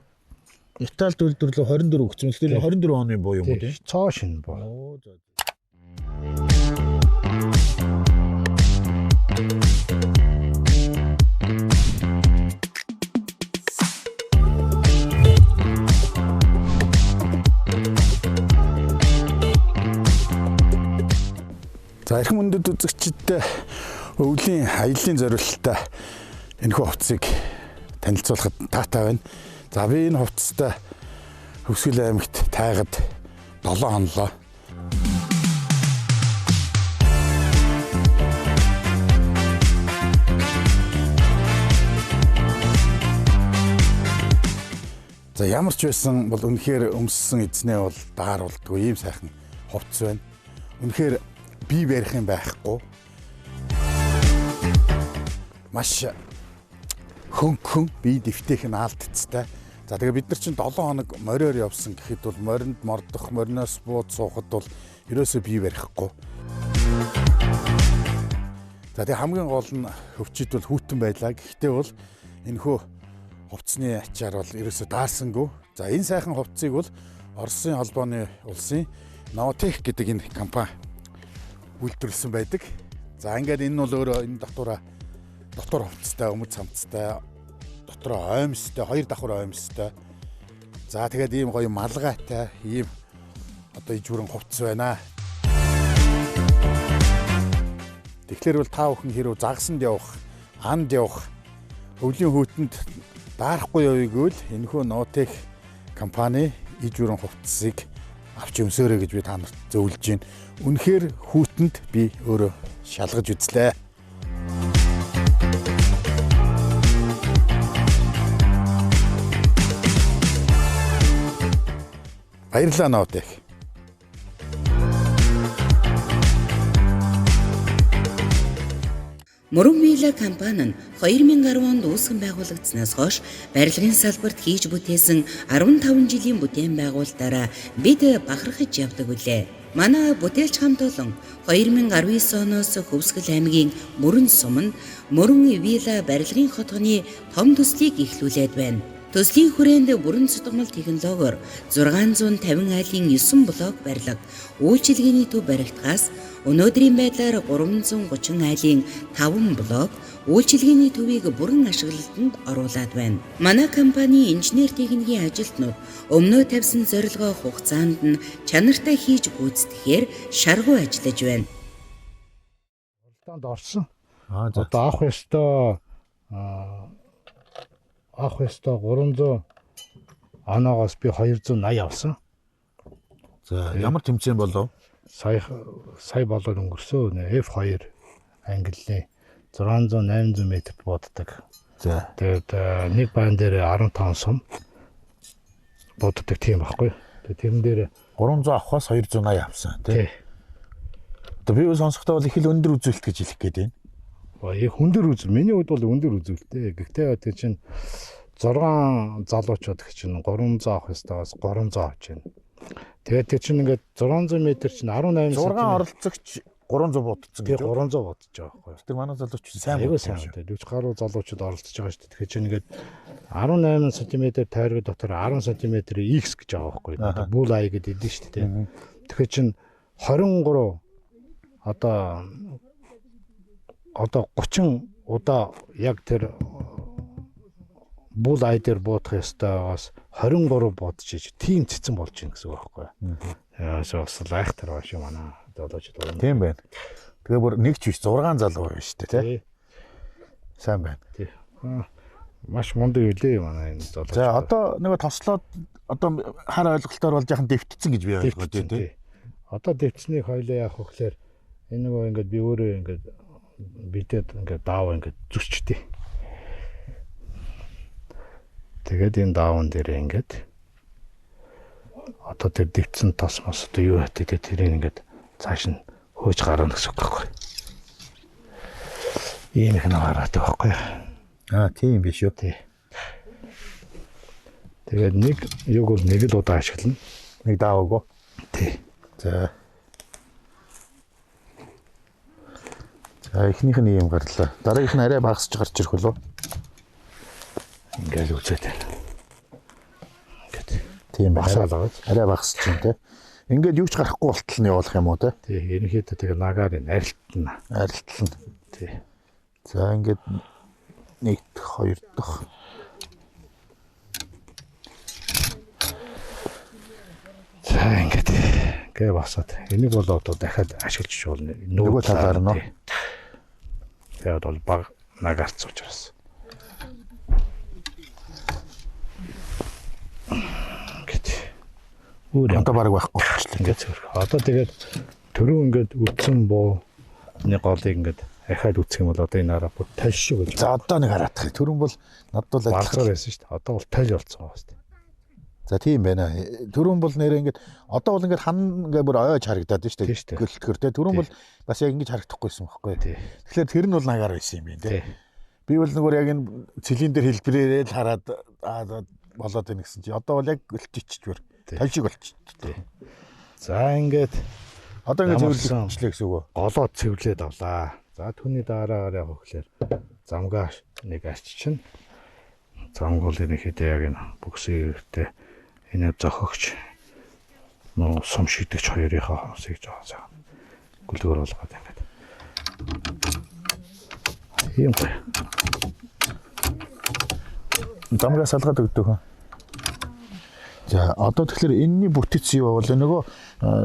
Итали төлөвлөлөө 24 өгсөн. Тэр 24 оны буу юм уу тийм? Цоо шин буу. За эрхэм өндөд үзэгчдээ өвлийн аяллаа зориулалтаа энэхүү хувцсыг танилцуулахад таатай байна. За би энэ хувцастай Хөвсгөл аймагт тайгад 7 хонлоо. За ямар ч байсан бол үнэхээр өмссөн эзнээ бол дааруулдгүй ийм сайхан хувцс байна. Үнэхээр бие барих юм байхгүй. Маш хөнгөн бие дэвтээх нь алдцтай. За тэгээ бид нар чинь 7 хоног мориор явсан гэхэд бол моринд мордох, мориноос бууд суухад бол ерөөсөө бие барихгүй. За тэгээ хамгийн гол нь хөвчид бол хүйтэн байлаа. Гэхдээ бол энэхүү хувцсны ачаар бол ерөөсөө даарсангүй. За энэ сайхан хувцсыг бол Оросын холбооны улсын Novotech гэдэг энэ компани үйлдвэрлэсэн байдаг. За ингээд энэ бол өөрөө энэ дотор хувцастай, өмд цамцтай, дотроо оймстой, 2 давхар оймстой. За тэгээд ийм гоё малгайтай, ийм одоо ижүүрэн хувцас байна. Тэгэхээр бол та бүхэн хэрв загсанд явах, анд явах, өвлийн хүүтэнд даарахгүй явъя гэвэл энэхүү Novotech компани ижүүрэн хувцсыг авч өмсөөрэй гэж би та нарт зөвлөж байна. Үнэхээр хүүтэнд би өөрөө шалгаж үзлээ. Баярлалаа Novotech. Мөрөн Вилла компани нь 2010 онд үүсгэн байгуулагдсанаас хойш барилгын салбарт хийж бүтээсэн 15 жилийн бүтээн байгуулалтаараа бид бахархаж явдаг үлээ. Манай бүтээлч хамт олон 2019 оноос Хөвсгөл аймгийн Мөрөн сум нь Мөрөн Вилла барилгын хотгоны том төслийг эхлүүлээд байна. Төслийн хүрээнд бүрэн цутгамал технологиор 650 айлын 9 блок барилга, үйлчилгээний төв баригдахаас өнөөдрийн байдлаар 330 айлын 5 блок үйлчилгээний төвийг бүрэн ашиглалтанд оруулаад байна. Манай компани инженер техникийн ажилтнууд өмнөө тавьсан зорилгоо хугацаанд нь чанартай хийж гүйцэтгэхээр шаргуу ажиллаж байна. Уралдаанд орсон. Одоо авах ёстой 300 оноогоос би 280 авсан. За ямар тэмцээн болов? Сая болоод өнгөрсөн. F2 ангиллын 600-800 метрт бууддаг. За тэгээд нэг баан дээр 15 сум бууддаг тийм байхгүй. Тэгээд тэрэн дээр 300 авахаас 280 авсан тий. Одоо би сонсохдоо бол их л өндөр үзүүлэлт гэж хэлэх гээд байна. Яг өндөр үзэл. Миний хувьд бол өндөр үзүүлэлттэй. Гэхдээ тэр чинь 6 залуучууд их чинь 300 авах ёстойгоос 300 авч байна. Тэгээд тэр чинь ингээд 600 м чинь 18 6 оролцогч 300 будцсан тий гэж. 300 бодож байгаа байхгүй. Тэр манай залууч сайн Айгуу бодсон сайн. шүү. 40 гаруй залуучууд оролцож байгаа шүү дээ. Тэгэхээр чинь ингээд 18 см тойрог дотор 10 см X гэж байгаа байхгүй. Бүл ай гэдэг дээ шүү дээ. Тэгэхээр чинь 23 одоо 30 удаа яг тэр бүл ай дээр буудах ёстойгоос 23 бодож иж тийм цэцэн болж гин гэсэн үг байхгүй. Яасан бас лайхтар ба шүү манай залуучууд байна. Тийм байна. Тэгээ бүр нэг ч биш 6 залуу байна шүү дээ тий. Сайн байна. Тий. Маш мундаг үлээ манай энэ залууч. За одоо нөгөө тослоод одоо хар ойлголтоор бол яхан дэвтцсэн гэж би ойлгоо тий. Одоо дэвтцнийг хоёлоо яах вэ гэхээр энэ нөгөө ингээд би өөрөө ингээд бидэд ингээд даав ингээд зүсчтэй. Тэгээд энэ даавн дээр ингээд одоо тэр дэвтсэн тос мос одоо юу хатээ тэрийг ингээд цааш нь хөөж гарна гэсэн үг байхгүй. Ийм их наваараад байхгүй. Тийм биш үү. Тий. Тэгээд нэг юг бол нэг л удаа ашиглана. Нэг дааваагүй. Тий. За эхнийх нь ийм гарлаа. Дараагийнх нь арай багасч гарч ирэх болов. Ингээл үзээд байна. Ингээд Тийм багасаад арай багасч юм те. Ингээд юу ч гарахгүй болтол нь явуулах юм уу те. тий ерөнхийдөө тэгээ нагаар нь арилтна. Арилтал нь. Тий. За ингээд 1 дахь 2 дахь. За ингээд гээ басаад энийг бол одоо дахиад ашиглаж болно. Нөгөө талаар нь. Тэгээд бол баг нагаарч учраас. Гэт. Одоо баг байхгүй болчихлоо. Ингээд зөв. Одоо тэгээд төрөө ингээд үтсэн бууны голыг ингээд ахаад үсэх юм бол одоо энэ араа бүр тал шүү гэж. За одоо нэг хараадах. Төрөн бол надад бол Балгаар байсан шүү дээ. Одоо бол тал болцсон байгаа шүү дээ. За тийм байна. Төрөн бол нэрээ ингээд одоо бол ингээд хан ингээд бүр ойж харагдаад байна шүү дээ. Гөлтгөр те. Төрөн бол бас яг ингэж харагдахгүйсэн байхгүй. Тэгэхээр тэр нь бол нагаар байсан юм байна те. Би бол нөгөө яг энэ цилиндер хэлбэрээр л хараад болоод байна гэсэн чи одоо бол яг гөлтчихвэр. Тал шиг болчихсон. За ингээд одоо ингээд цэвэрлэгчлээ гэсэн үг үү? Голоод цэвэрлээд авлаа. За түүний дараагаар яг хөглөөр замгаа нэг арччин. Замгуул ерөнхийдөө яг энэ бүксийн хэрэгтэй энэ зохиогч нөө сум шидэгч хоёрынхаа хонсыг жоо цаа гүлгөр болгоод ингээд. Ийм гоё. Замгаа салгаад өгдөг хөө. За одоо тэгэхээр энэний бүтэц юу бол нөгөө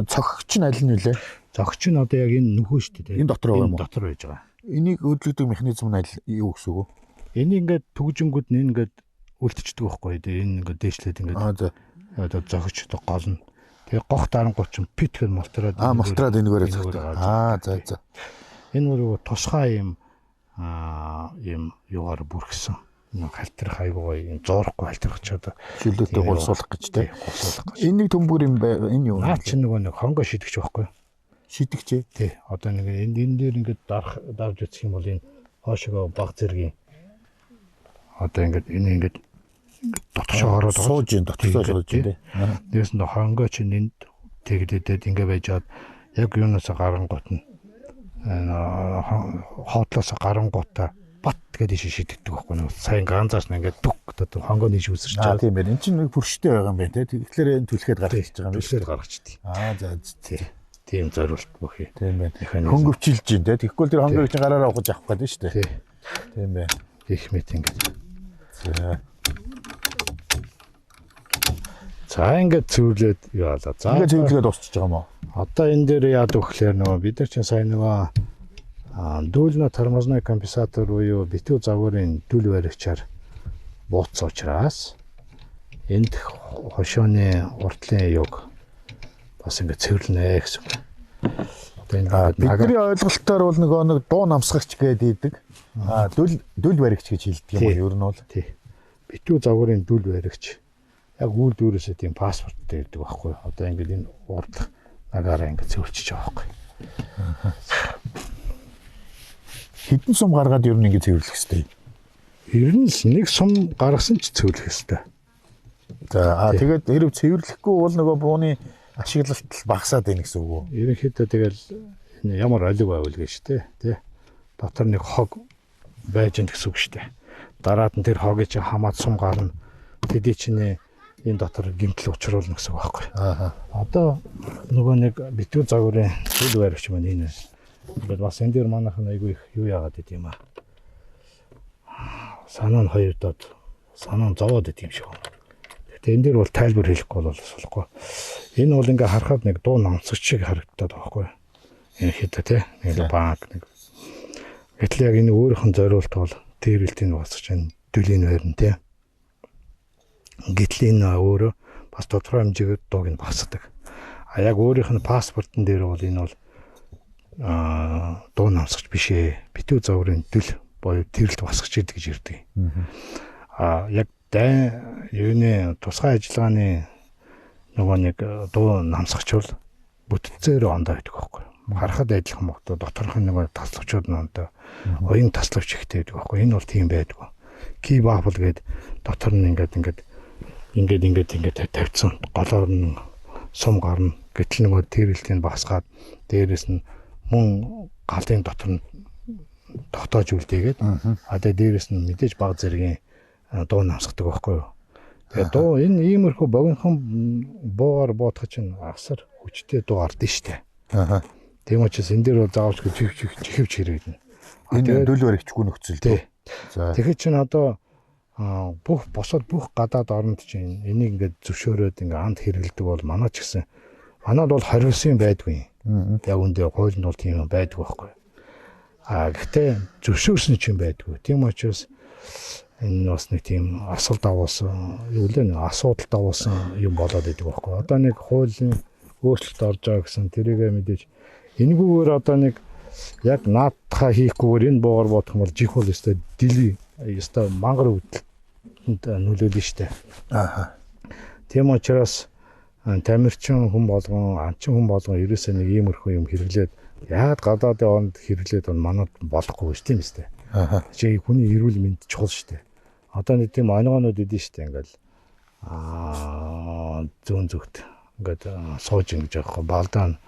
цохигч нь аль нь вүлээ? Зохиогч нь одоо яг энэ нөхөө шүү дээ. Энэ дотор байгаа юм уу? Дотор байж байгаа. Энийг хөдөлгдөг механизм нь аль юу гэсэн үг вэ? Энийг ингээд төгжингүүд нь ингээд үлдчихдэг байхгүй. Энэ ингээд дээшлээд ингээд. За. Одоо зохиогч одоо гол нь. Тэгээ гох дарангууд ч питгэр молтраад. Молтраад энэгээрээ зогтдог. За. Энэ бүр тусгай юм юугаар бүрхсэн. Хальтрах айгуу юм зоорохгүй хальтрах ч одоо шилдэлтэй гулсуулах гэж тий. Энэ нэг төмбөр юм бай. Энэ юу? Наа чи нөгөө нэг хонгоо шидэгч байхгүй. Шидэгч тий. Одоо нэг энэ дээр ингээд дарж үзэх юм бол энэ хоошоо баг зэргийн одоо ингээд энэ ингээд дотгошоо ороод сууж ин дотгошоо сууж тий. Дээрс нь хонгоо чи энд тэглэдэд ингээд байжгаад яг юунаас гарангуут нь хоотлоос гарангуутаа бат гэдэг шидэгдэг байхгүй нэг сайн ганцаас нь ингээд дүг одоо хонгооны шүүсэрч байгаа. Тийм байна. Энд чинь нэг бүрштэй байгаа юм байна те. Тэгэхээр энэ түлхээд гаргаж байгаа юм. Түлхээд гаргачдгийг. За тий. Тийм зориулт бүхий. Тийм байна. Хөнгөвчилж ин те. Тэгэхгүй тэр хонгоог чинь гараараа ухаж авах гэдэг шүү дээ. Тийм байна. Их мэт ингээд. За ингээд цэвэрлээд яалаа. За ингээд цэвэрлээд дуусчих байгаа юм уу? Одоо энэ дээр яад өгөхлээр нөгөө бид нар чинь сайн нөгөө дүүлнэ тормозной компенсатор буюу битүү загварын дүл баригчаар бууцсан учраас энд хошооны уртлын юг бас ингээд цэвэрлэнэ гэсэн. Бидний ойлголтоор бол нөгөө нэг дуу намсгагч гэдэг. Дүл баригч гэж хэлдэг юм уу? Ер нь бол тий. Битүү загварын дүл баригч яг үйл дүүрээсээ тийм паспорттай гэдэг байхгүй. Одоо ингээд энэ урдлах нагаараа ингээд цэвэрчиж байгаа байхгүй. Хэдэн сум гаргаад ер нь ингэ цэвэрлэх хэвтэй. ер нь нэг сум гаргасан ч цэвэрлэх ёстой. За тэгээд хэрэг цэвэрлэхгүй бол нөгөө бууны ашиглалт багасаад байна гэсэн үг үү? Ерөнхийдөө тэгэл ямар олиг байвал гэж тий. Дотор нэг хог байж гэн гэсэн үг шүү дээ. Дараад нь тэр хогийг чи хамаад сум гарна. Тэдий чинь энэ дотор гимтэл учруулна гэсэн үг байхгүй. Одоо нөгөө нэг битүү загварын зүйл баригч маань энэ. Ингээд бас энэ дээр манайхан айгүй их юу яагаад гэдэг юм аа. Санаа нь хоёр доод санаа нь зовоод идэм шиг байна. Гэтэ энэ дээр бол тайлбар хэлэхгүй бол болохгүй. Энэ бол ингээ харахад нэг дуу намсагч шиг харагдаад байгаа байхгүй. Энэ хэд тий нэг банк нэг. Гэтэл яг энэ өөрийнх нь зориулт бол тэрэлтийн басч энэ дүлийн байрн тий. Гэтэл энэ өөрөө бас тодорхой хэмжээгээр дууг нь басдаг. А яг өөрийнх нь паспортон дээр бол энэ бол дуу намсагч биш ээ. Битүү загварын дүл боёо тэрэлт басгч гэдэг гэж ирдэг. Яг юуны тусгай ажиллагааны нөгөө нэг дуу намсагч бол бүтцээр ондоо байдаг байхгүй. Харахад адилхан мото доторх нь нөгөө таславчуд нь ондоо оюун таславч ихтэй байдаг байхгүй. Энэ бол тийм байдаг. Key bubble гээд дотор нь ингээд тавьсан голоор нь сум гарна. Гэтэл нөгөө тэрэлтийн басгаад дээрэс нь мөн галын дотор нь тогтоож үлдээгээд тэгээ дээрэс нь мэдээж баг зэргийн дуу намсгадаг байхгүй юу. Тэгээ дуу энэ иймэрхүү богинохон буугаар боодох чинь асар хүчтэй дуу ардэн штэ. Тийм учраас энэ дээр бол заавч чихвч хэрэглэнэ. Энэ дөл баригчгүй нөхцөл дээ. За тэгэхээр чинь одоо бүх гадаад оронд чинь энийг ингээд зөвшөөрөөд ингээд анд хэрэгэлдэг бол манай ч гэсэн манад бол хориулсан байдгүй. Яг үндэ хуулинд бол тийм байдгүй байхгүй. Гэхдээ зөвшөөрсөн ч юм байдгүй. Тийм учраас энэ бас нэг тийм асуулт авуулсан, юу лээ нэг асуудалт авуулсан юм болоод идэг байхгүй. Одоо нэг хуулийн өөрчлөлт орж байгаа гэсэн тэрийгэ мэдээж энэгүүгээр одоо нэг яг наадхаа хийхгүйгээр энэ буугаар бодох юм бол жих бол өстой дили өстой мангар өвдөлтөнд нөлөөлнө штэ. Тийм учраас тамирчин хүн болгон, анчин хүн болгон ерөөсөө нэг иймэрхүү юм хэрэглээд яагаад гадаадын оронд хэрэглээд бол манад болохгүй шүү тийм үстэй. Чи хүний эрүүл мэнд чухал штэ. Одоо нэг тийм оногоонууд идэв штэ ингээл зүүн зүгт ингээд сууж ингэж явахгүй балдаан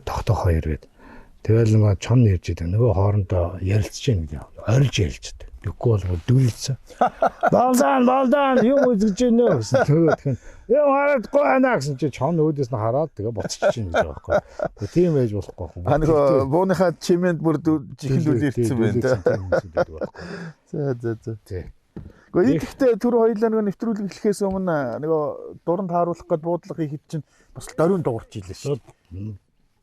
тогтоох хоёр гээд тэгэл нэг чон нэрж идэг нөгөө хоорондоо ярилцж гин гэж орж ярилцдаг. Үгүй бол дүйлцэн. Балдаан юм үзэж гинэ гэсэн төгөөдх нь яа хараадгүй анаа гэсэн чи чон өөдөөс нь хараад тэгээ буцчих чинь гэж байгаа байхгүй. Тийм байж болохгүй. Нөгөө бууныхаа чимэнд бүр чихэл үлээрсэн байна та. За. Гэхдээ идэхтэй түр хоёлаа нөгөө нэвтрүүлэг эхлэхээс өмнө нөгөө дуранд хааруулах гээд буудлага хийхэд чинь бас дөрөв дуурч ийлээ шүү.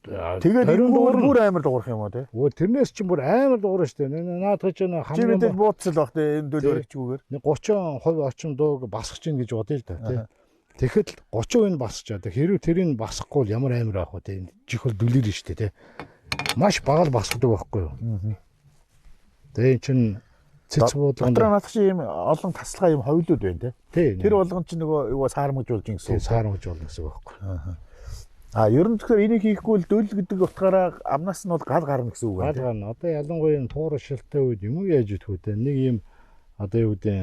Тэгээд энэ бүр амар дуурах юм уу те? Өө тэрнээс чинь бүр амар дуурна шүү дээ. Наадах чинь хамгийн мэдээж бууцсал баг те энэ дөл баригчгүйгээр. 30% орчим дууг басгах чинь гэж бодъё л да те. Тэгэхэд 30% нь басчаа. Хэрвээ тэрийг басахгүй бол ямар амар авах вэ те? Чих бол дүлэр шүү дээ те. Маш бага л басгадаг байхгүй юу? Тэгээ чинь цэц буудлага дотор наадах чинь ийм олон таслага юм ховлууд байна те. Тэр болгон чинь нөгөө юу саармагжуулж гэсэн. Саармагжуулна гэсэн үг байхгүй. Ер нь тэгэхээр энийг хийхгүй л дөл гэдэг утгаараа амнаас нь бол гал гарна гэсэн үг байна. Гал гарна. Одоо ялангуяа энэ туур шилтэй үед юм уу яаж идэх вэ? Нэг юм одоо юу гэдэг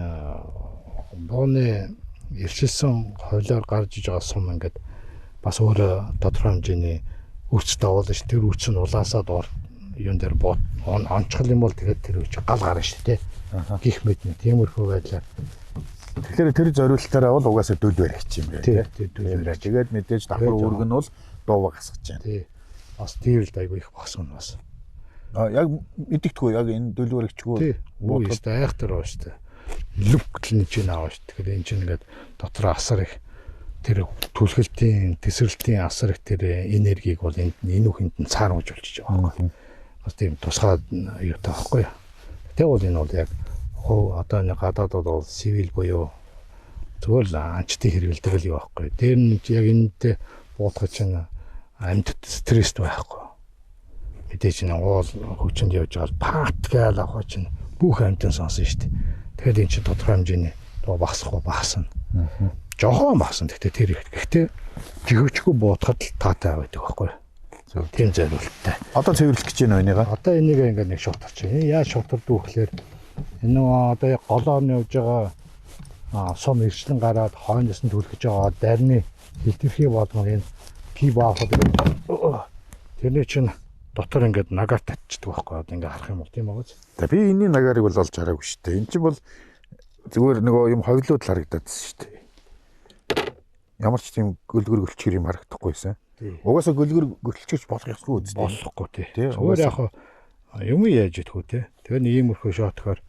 бооны ирчилсэн хойлоор гарч иж байгаа сум ингээд бас өөр тодорхой хэмжээний үц давуулна ш. Тэр үц нь улаасаад юун дээр бод онцгол юм бол тэгээд тэр үч гал гарна ш. Тэ. Гих мэднэ. Тиймэрхүү байдлаар тэгэхээр тэр зориулалтаараа бол угаасаа дөл баригч юм байна тийм. Тэгээд мэдээж давхар үүрэг нь бол дуу гасгаж байна. Тий. Бас тэрэлд айгүй их босгоно бас. Яг мэдэгдэхгүй яг энэ дөл баригчгүй бод айхтар байна шүү дээ. Лүп гэл нэг чинь аав шүү. Тэгэхээр энэ чинь ингээд дотор асар их тэр түлхэлтийн, тесрэлтийн асар их тэр энергийг бол энэ үхэнд нь цаармжуулж байгаа байхгүй. Бас тийм тусгай юу таахгүй. Тэ бол энэ бол яг одоо нэг гадаадд бол цивил буюу зүгээр л анчтын хэрэгэлдэг л юу байхгүй. Тэр нь яг энэтэй буудах чинь амьд стресст байхгүй. Мэдээж нэг уул хөвчөнд явж байгаа пат гээл авах чинь бүх амьтан сонсон шүү дээ. Тэгэхээр энэ чинь тодорхой хэмжээний багасахгүй багасна. Жохон багасна. Гэхдээ тэр ихтэй жигвчгүй буудахад л таатай байдаг байхгүй. Тийм зориулттай. Одоо цэвэрлэх гэж байна энийгээ. Одоо энийг ингээд нэг шуутарч. Яаж шуутардгүй гэхээр Энэ одоо яг голооны явж байгаа сум ирчлэн гараад хойноос нь түлхэж байгаа дарны хилтэрхий болгоно энэ кий баахад тэрний чинь дотор ингээд нагаар татчихдаг байхгүй одоо ингээд харах юм бол тийм байгаа. За би энэний нагарыг бол олж хараагүй шүү дээ. Энд чинь бол зүгээр нөгөө юм ховлууд л харагдаад шүү дээ. Ямар ч тийм гөлгөр гөлчгөр юм харагдахгүйсэн. Угаасаа гөлгөр гөлчгөрч болох ёсгүй үст. Болохгүй тий. Зүгээр яг юм яаж идэх үү тий. Тэгээ нэг иймэрхүү шотохоор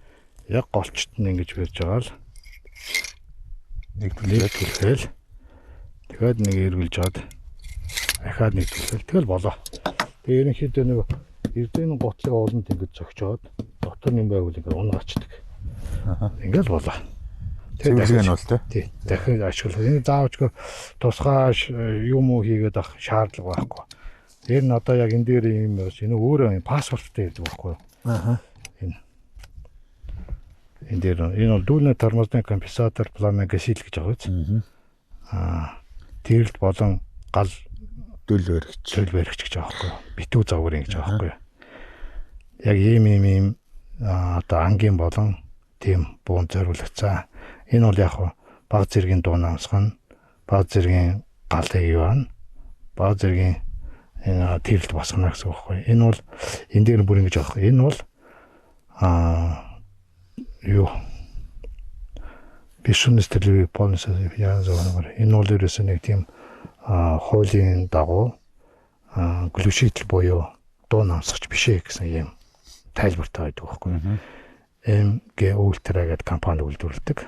яг голчт нь ингэж бирж байгаа л нэг түлхээл тэгээд нэг эргэлж хаад ахаад нэг түлхээл тэгэл болоо. Тэгээ ерөнхийдөө нэг эрдэнэ готлыг ууланд ингэж зөгчөөд дотор юм байвал ингэ унгачдаг. Ингээл болоо. Цэвэрлэг нь бол тий. Дахин ашиглах. Энэ заавчгүй тусгай юм уу хийгээд авах шаардлага байхгүй. Тэр нь одоо яг энэ дээр юм энэ өөрөө паспорттай ирдэг байхгүй юу? Энэ дээр энэ бол дүүлнэ тормозны компенсатор пламен гэсэл гэж байгаа үз. Тэрэлт болон гал дөл баригч гэж байгаа байхгүй юу? Битүү загварын гэж байгаа байхгүй юу? Яг ийм одоо ангийн болон тийм буун зориулагдсан. Энэ бол яг баг зэргийн дуу намсган, баг зэргийн галын юан, баг зэргийн энэ тэрэлт басгана гэсэн үг байхгүй. Энэ бол энэ дээр бүр ингэж байгаа. Энэ бол юу бишүнэс төлөв полис яа зовноор энэ бол ерөөсөө нэг тийм хуулийн дагуу глюшитл буюу дуу намсгач биш ээ гэсэн юм тайлбартай байдаг байхгүй. МГ Ультра гэдэг компани үйлдвэрлэдэг.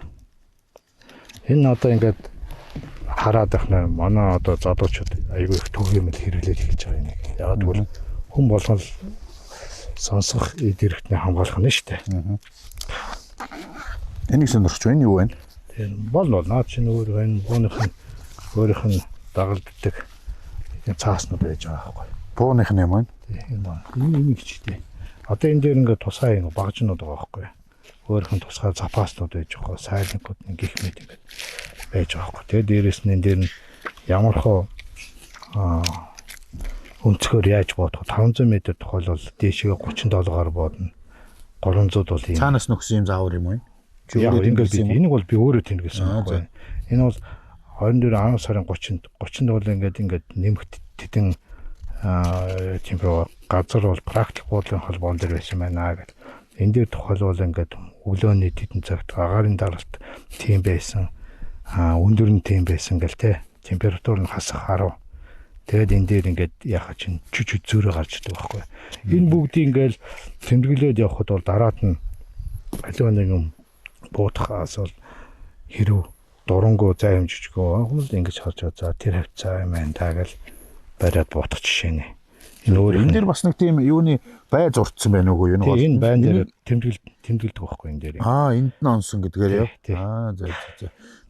Энэ одоо ингээд хараад ахна манай одоо залуучууд айгүй их түгээмэл хэрэглээд хийж байгаа юм. Яг тэгвэл хүн болгол сонсох эд хэрэгтний хамгаалах нь шүү дээ. Энийг сонирхож байна юу вэ? Тийм бол наад чинь өөр байна. Өөрийнх нь дагалддаг цааснууд байж байгаа байхгүй. Бууных нь юм байна. Тийм энэ хичтэй. Одоо энэ дээр ингээд тусгай нэг багжнууд байгаа байхгүй. Өөрийнх нь тусгай запаснууд байж байгаа. Сайлентууд нэг гих мэт ингээд байж байгаа байхгүй. Тэгээ дээрэс нь энэ дээр нь ямархуу өнцгөр яаж бодох 500 м тохиолбол дээшээ 37-аар бодно. 300 бол юм. Цаанаас нөхсөн юм заавар юм уу? Яг ингээд би энийг бол би өөрөө тэнгэсэн байхгүй. Энэ бол 24 сарын 30-нд бол ингээд нэмэгт тедэн температур газар бол практик буудлын холбоон дээр байсан байна гэх. Энэ дээр тохиолбол ингээд өглөөний тедэн цагт агаарын даралт тийм байсан. Өндөр нь тийм байсан гэл те. Температур нь хасах 10. Тэгээд энэ дээр ингээд яхаа чинь чүч зөөрө гарч идэг байхгүй. Энэ бүгдийг ингээд тэмдэглээд явхад бол дараад нь аливаа нэг юм буутахаас бол хэрв дурангуу займ жижигөө хүмүүс ингэж харж байгаа. За тэр хавцаа юм байна та гэл бариад буутах жишээ нэ. Энэ өөр энэ дээр бас нэг тийм юуны бай зурцсан байна уу юу? Энэ байн дээр тэмдэглэдэг байхгүй энэ дээр. Энд нь онсон гэдгээр яа. За.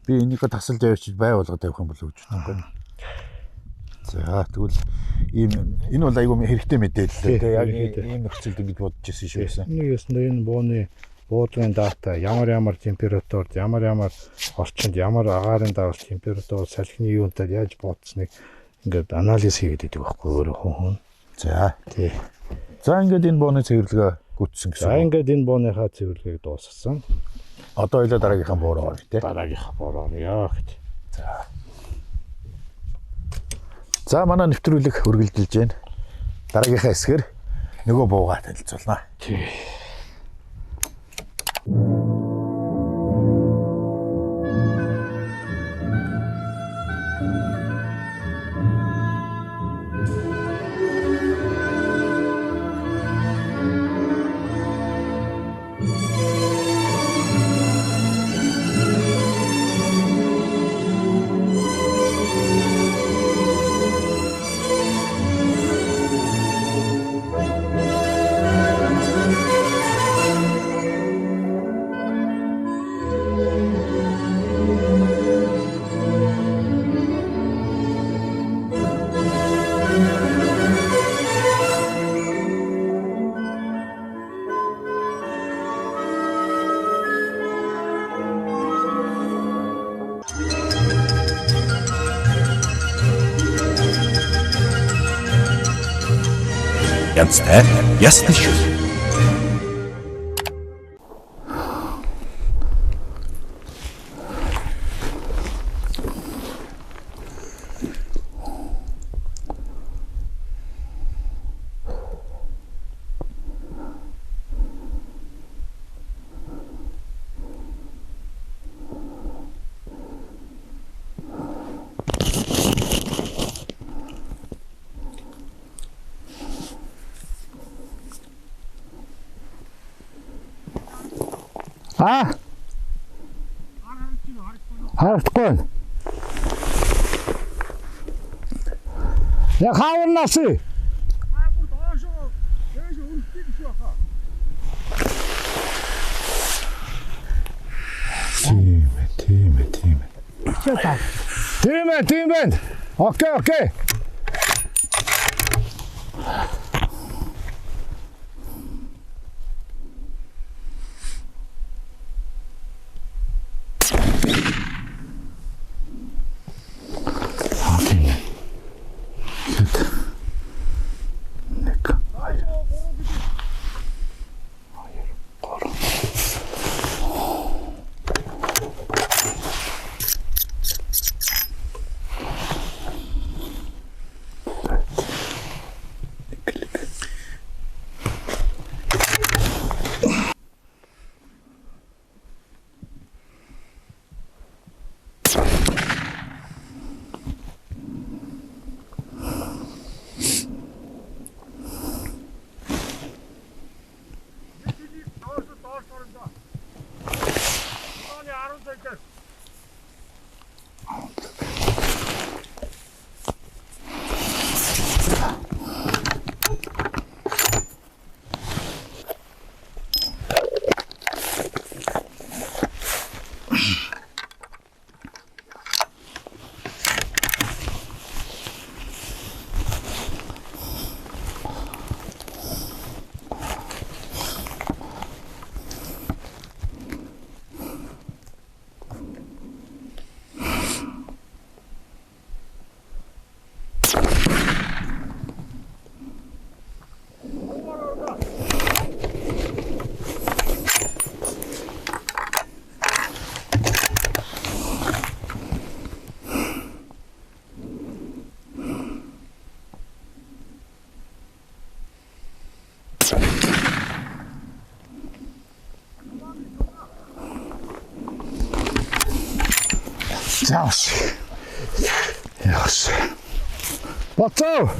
Би энийхээ тасалж авчиж бай болгоод тавих юм болов уу гэж боддог. За тэгвэл энэ бол айгүй хэрэгтэй мэдээлэл тий. Яг ийм нөхцөлд ингэж бодож ирсэн шүү байсан. Нэг ясна энэ бууны буудлын дата ямар температурт ямар орчинд ямар агаарын давалт температур салхины юунтад яаж бодсныг ингээд анализ хийгээд идэг байхгүй өөрөө хүн. За тий. За ингээд энэ бууны цэвэрлэгээ гүйтсэн гэсэн. За ингээд энэ бууныхаа цэвэрлэгийг дуусгасан. Одоо ойлоо дараагийнхаа буу руу орё тий. Дараагийнхаа буу руу орё гэж. За манай нэвтрүүлэг үргэлжилж байна. Дараагийнхаа хэсгээр нөгөө буугаа танилцуулнаа. Тий. Янзтай ясны шүл. Аа? Харагдахгүй байна. Яг хаавар насыг. Бүр доошоо дээш өрөвдөж биш баха. Тийм. Тийм байна. Окей. Яас. Бацаа.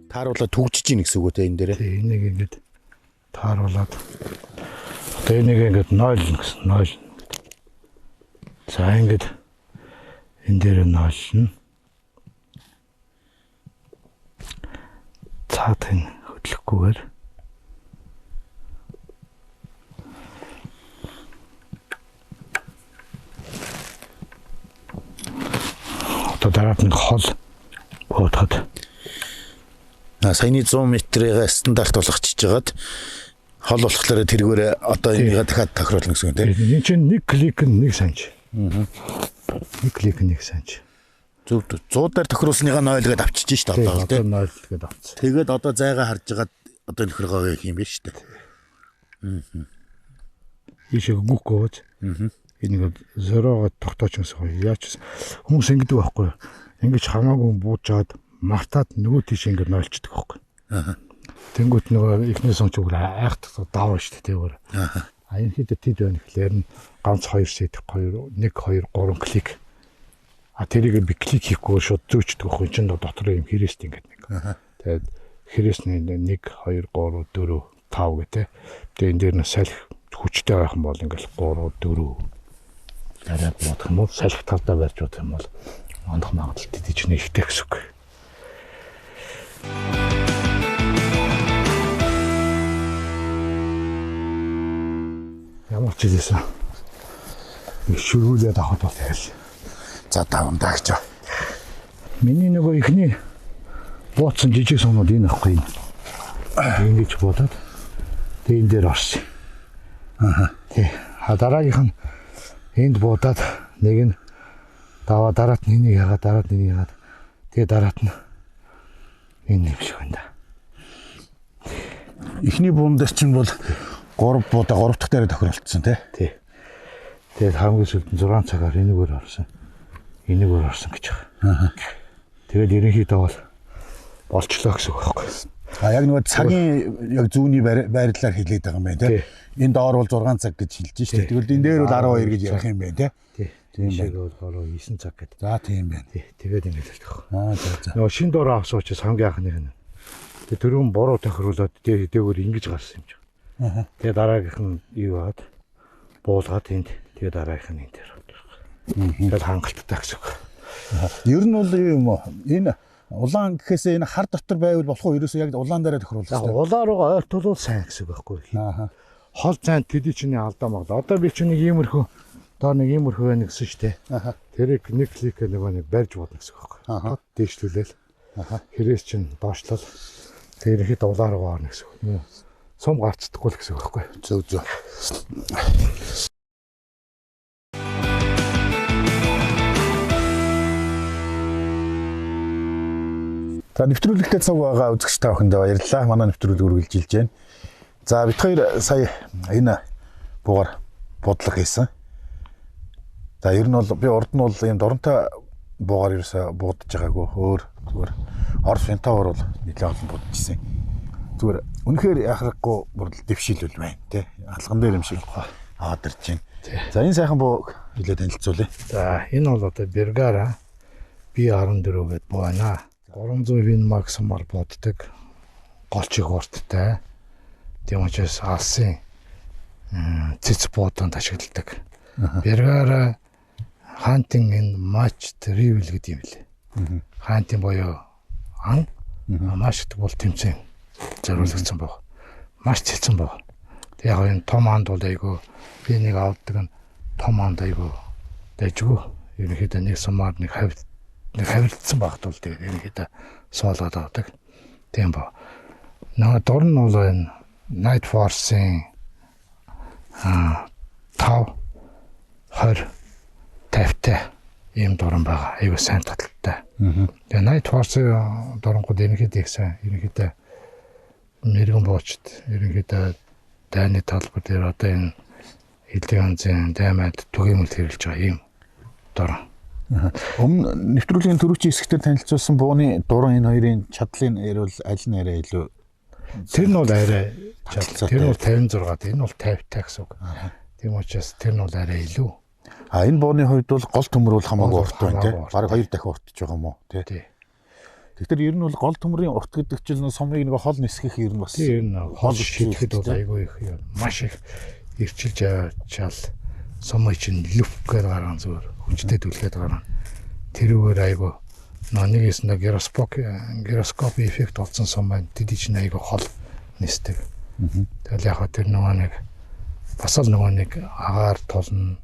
Тааруулаад түгжиж ийн гэсэн үг үү те энэ дээрээ. Энийг ингэж тааруулаад одоо энийг ингэж нойлно гэсэн нойлно. За ингэж энэ дээр нойлно. Цаатын хөдлөхгүйгээр одоо дараад нэг хол боотоход Саяны 100 м-ийн стандарт болгочихж жагаад хол болохоор тэргээр одоо энийгээ дахиад тохируулна гэсэн үг тийм. энэ чинь нэг клик нэг санж. Нэг клик нэг санж. Зөв 100-аар тохируулсныгаа нойлгээд авчиж шít одоо тийм. Нойлгээд авчихсан. Тэгээд одоо зайгаа харж жагаад одоо нөхрөгөө гэх юм биш үү? Ишээ гүггөөж. Энийг зөрөөгөө тогтооч гэсэн. Яач хүмүүс ингэдэг байхгүй. Ингэж хамаагүй буужаад мартаад нөгөө тийш ингэ нойлчдаг байхгүй. Тэнгүүт нөгөө ихнээс он ч үгүй айхт даваа шүү дээ өөр. Энэ хэд тэд байна гэхлээр нь ганц 2 сет 2 1 2 3 клик. Тэрийг би клик хийхгүй шууд зөөчдөг байхгүй чинь дотор юм хэрэгст ингэ нэг. Тэгээд хэрэгсний 1 2 3 4 5 гэдэг. Тэгээд энэ дээр нь салхи хүчтэй байх юм бол ингээл 3 4 арай бодох юм бол салхи талдаа барьж удах юм бол ондох магадлал тийч нэг ихтэй гэсэн үг. Ямар ч хэлсэн. Шүрүүлээд авах бол тэгэл. За давандаа гэж. Миний нөгөө ихний бууцсан жижиг сумнууд энэ ахгүй. Ингэж бодоод тэг энэ дээр орсон. Тэг. Дараагийнх нь энд буудаад нэг нь даваа дараат нь энийг ягаад дараад энийг ягаад тэгээ дараат нь энэ юм шиг байна да. Эхний буун дээр чинь бол 3 будаа 3 дахь дээрээ тохиролцсон тий. Тэгээд хамгийн сүүлд 6 цагаар энэгээр орсон. Энэгээр орсон гэж байна. Тэгээд ерөнхийдөө бол болчлоо гэсэн үг байхгүй. Яг нөгөө цагийн яг зүүнний байрлалаар хэлээд байгаа юм байна тий. Энэ доор бол 6 цаг гэж хэлж штэ. Тэгвэл энэ дээр бол 12 гэж ярих юм байна тий. Тийм Ишээ байна. бол бороо 9 цаг гэдэг. За тийм байна. Тэгээд ингэж л тах. За. Нөгөө шин дор авсан учраас хамгийн анхных нь. Тэгээд тэрүүн бороо тохируулаад дээгүүр ингэж гарсан юм чинь. Тэгээд дараагийнх нь юу баад буулгаад энд тэгээд дараагийнх нь энэ дээр. Тэгээд хангалттай гэсэн үг. Ер нь бол юм уу? Энэ улаан гэхээсээ энэ хар дотор байвал болох уу? Ерөөсөө яг улаан дээр тохируулах Яг хэрэгтэй. улаа руугаа ойртуулвал сайн гэсэн үг байхгүй юу? Хол цайнд тэдий чиний алдаа магадаа. Одоо би чиний иймэрхүү доор нэг иймэрхүү байна гэсэн шүү дээ. Тэрийг нэг кликээр нөгөө нэг барьж бодно гэсэн үг байхгүй юу? Дээшлүүлээл. Хэрээс чинь доошлол. Тэр ихэд улаа руугаа орно гэсэн үг. Сум гарцдаггүй л гэсэн үг байхгүй юу? Зөв. За нэвтрүүлэгтээ цаг байгаа үзэгч та бүхэндээ баярлалаа. Манай нэвтрүүлэг үргэлжилж байна. За бид хоёр сая энэ буугаар бодлого хийсэн. За ер нь бол би урд нь бол ийм доронтой буугаар ерөөсө буудаж байгаагүй. Өөр зүгээр Орос фентавар бол нэлээд олон будажсэн. Зүгээр үнэхээр яхахгүй бүр дэвшилвэл байна тий. Алган дээр юм шиг аваад ирж байна. За энэ сайхан буу хэлээ танилцуулъя. За энэ бол одоо Бергара B14 гэдэг буу байна. 300 вин максимал боддог голчиг урттай. Тийм учраас алсын цэц бууданд ашигладаг. Бергара хантинг ин матч ревел гэдэг юм лээ. Хантинг боёо ан маш их бол тэмцээн зориулагдсан баг. Маш цэцэн баг. Тэг яг энэ том анд бол айгу би нэг авдаг нь том анд айгу дэжгүй. Ерөнхийдөө нэг сумаар нэг хавирдсан багт бол тэгээд ерөнхийдөө суулгаад авдаг. Тийм ба. Нөгөө дор нь бол энэ Night Force-ийн 5 20 50-тай ийм дуран байгаа. Айгуу сайн таталтай. Тэгээ Night Force-ийн дурангууд ерөнхийдөө их сайн. Ерөнхийдөө мэрэгэн боочд ерөнхийдөө дайны талбар дээр одоо энэ хэдийн янзын даймад түгээмэл хэрэглэж байгаа ийм дуран. Өмнө нэвтрүүлгийн төрөвчийн хэсгээр танилцуулсан бууны дуран энэ хоёрын чадлын ярил аль нь арай илүү тэр нь бол арай чадалцаатай. тэр нь бол 56, энэ бол 50-тай гэсэн үг. Тийм учраас тэр нь бол арай илүү. Энэ бууны хувьд бол гол төмөр бол хамаагүй урт байна тий. Хамаагүй урт. Бараг 2 дахин уртж байгаа юм уу тий. Тий. Тэгэхээр ер нь бол гол төмрийн урт гэдэг чинь сумыг нэг хол нисгэх ер нь бас Тэр нь хол шидэхэд бол айгүй их юм. Маш их ирчилж чаал сумыг чинь люф гэдэг гарган зүгээр хүчтэй түлхээд гарган. Тэрүүгээр айгүй нэгээс нэг гироскоп эффект олсон сум байна. Тэд чинь айгүй хол нисдэг. Тэгэл яг тэр нөгөө нэг бас л нөгөө нэг агаар тулна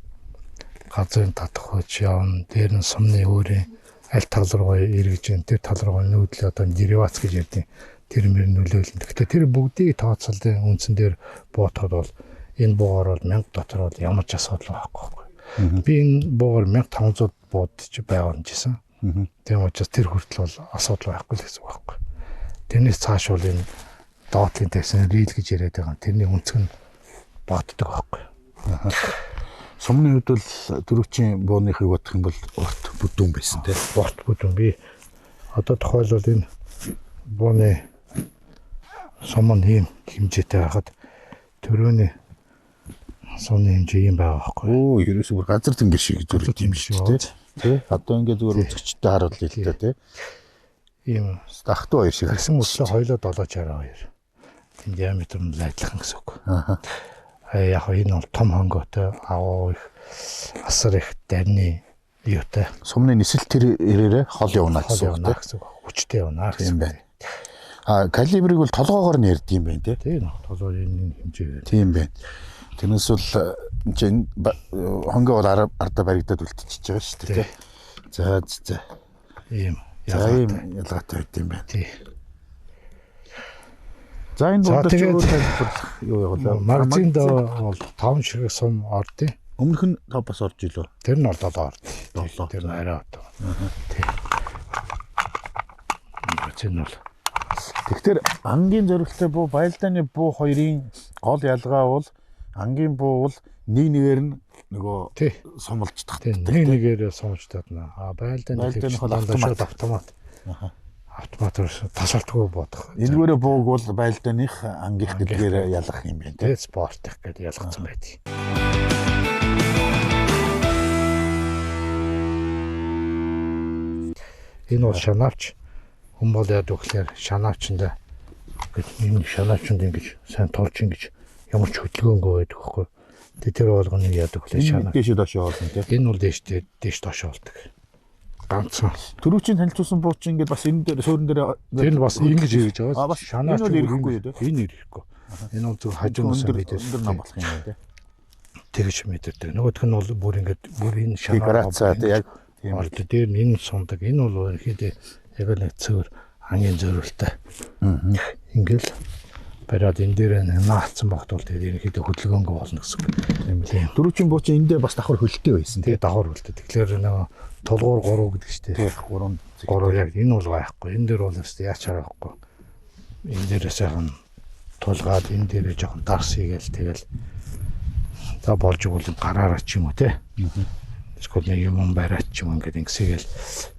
газрын татах хүч явна. Дээр нь сумны өөрийн аль тал руу эргэж ин тэр тал руу нүүдлээ одоо деривац гэж ярьдیں۔ Тэр мөр нөлөөлнө. Гэхдээ тэр бүгдийг тооцоолын үндсэн дээр буутахад бол энэ буугаар бол 1000 дотор бол ямар ч асуудал байхгүй. Би энэ буугаар 1500 буудаж байгаа юм жисэн. Тийм учраас тэр хүртэл бол асуудал байхгүй л гэсэн үг байхгүй. Тэрнээс цааш бол энэ доотлын тавьсан рил гэж яриад байгаа. Тэрний үнцг нь боддог байхгүй. сумны хувьд бол төрөвчийн бууныхыг бодох юм бол урт бүдүүн байсан тий. Урт бүдүүн би одоо тохиолбол энэ бууны сум нь ийм хэмжээтэй байхад төрөөний сумны хэмжээ юм байгаа байхгүй. Оо ерөөсөө бүр газар тэнгэр шиг зүрх юм шиг тий. Одоо ингээд зүгээр үзэгчтэй харуул л та тий. Ийм Дахтуу хоёр шиг харсан мөслөө хоёлоо 762. Тэнд диаметр нь адилхан гэсэн үг. Яг энэ бол том хонгойтой агуу их асар их дарны юутай сумны нисэл тэр ирээрээ хол явна гэсэн үг гэсэн үг. Хүчтэй явна тийм гэсэн байна. Калибрыг бол толгоогоор нь ярьд юм байна тий. Тийм толгой энэ хэмжээ. Тийм байна. Тэрнээс бол энэ хонгой бол ардаа баригдаад үлдчихэж байгаа шүү дээ тий. За. Ийм ялгаатай байт юм байна. тий. За энэ тэгээд юу явуулаа. магазинд бол 5 ширхэг сум ордё. Өмнөх нь бас орж илөө. Тэр нь бол 7 ордё. 7. Тэр нь арай одоо. Тий. Магазин бол Тэгэхээр ангийн зоригтой буу баялдааны буу хоёрын гол ялгаа бол ангийн буу бол нэгээр нь нөгөө тий. сумлж Тийм татдаг. нэгээрээ сумж татна. Байлдааны бол автомат. Автоматар тасалтгүй бодох. Энэгээрээ бууг бол байлдааных ангийнх гэдгээр ялгах юм байна тий. Тэгээд спорт их гэдэг ялгацсан байдаг. Энэ бол шанаавч. Хүн бол яадаг гэхээр шанаавчнда энэ шанаавчнд ингэж сайн тулж ингэж ямар ч хөдөлгөөнгүй байдаг хөөхгүй. Тэр болгоны яадаг гэхээр шанаа. Дээш доош явуулна тий. Энэ бол дээш доош болдог. Ганцхан. Төрүүчийн танилцуулсан бууч ингээд бас энэ дээр суурин дээр Тэр нь бас ингэж хийж Аа, байгаа. бас Шанаач энэ бол ирэхгүй юу, энэ ирэхгүй. Энэ бол зөв хажуунаас мэдээс. өндөр нам болох юм байна тий. Тэгж мэдэрдэг. Нөгөөх нь бол бүр ингээд бүр энэ шанаа. Декорацаа тий яг тийм. Орд дээр нь энэ сундаг. Энэ бол ерөөхдөө яг нэг цөөр ангийн зөөрөлтэй. Ингээл бариад энэ дээр наацсан багт бол тэгээд ерөөхдөө хөдөлгөөнгөө болно гэсэн үг. Тийм. Төрүүчийн бууч энэ дээр бас давхар хөлтэй байсан тий. Тэгээд давхар хөлтэй. Тэгэхээр нөгөө тулгуур 3 гэдэг чинь Тий 3 3 яг энэ бол байхгүй. Энэ дээр бол өстой яач харахгүй. Энэ дээрээ сайхан тулгаад энэ дээрээ жоохон дарс хийгээл тэгэл за болж игэл гараараа ч юм уу те. Эсвэл нэг юм бариач ч юм ингээд ингэсгээл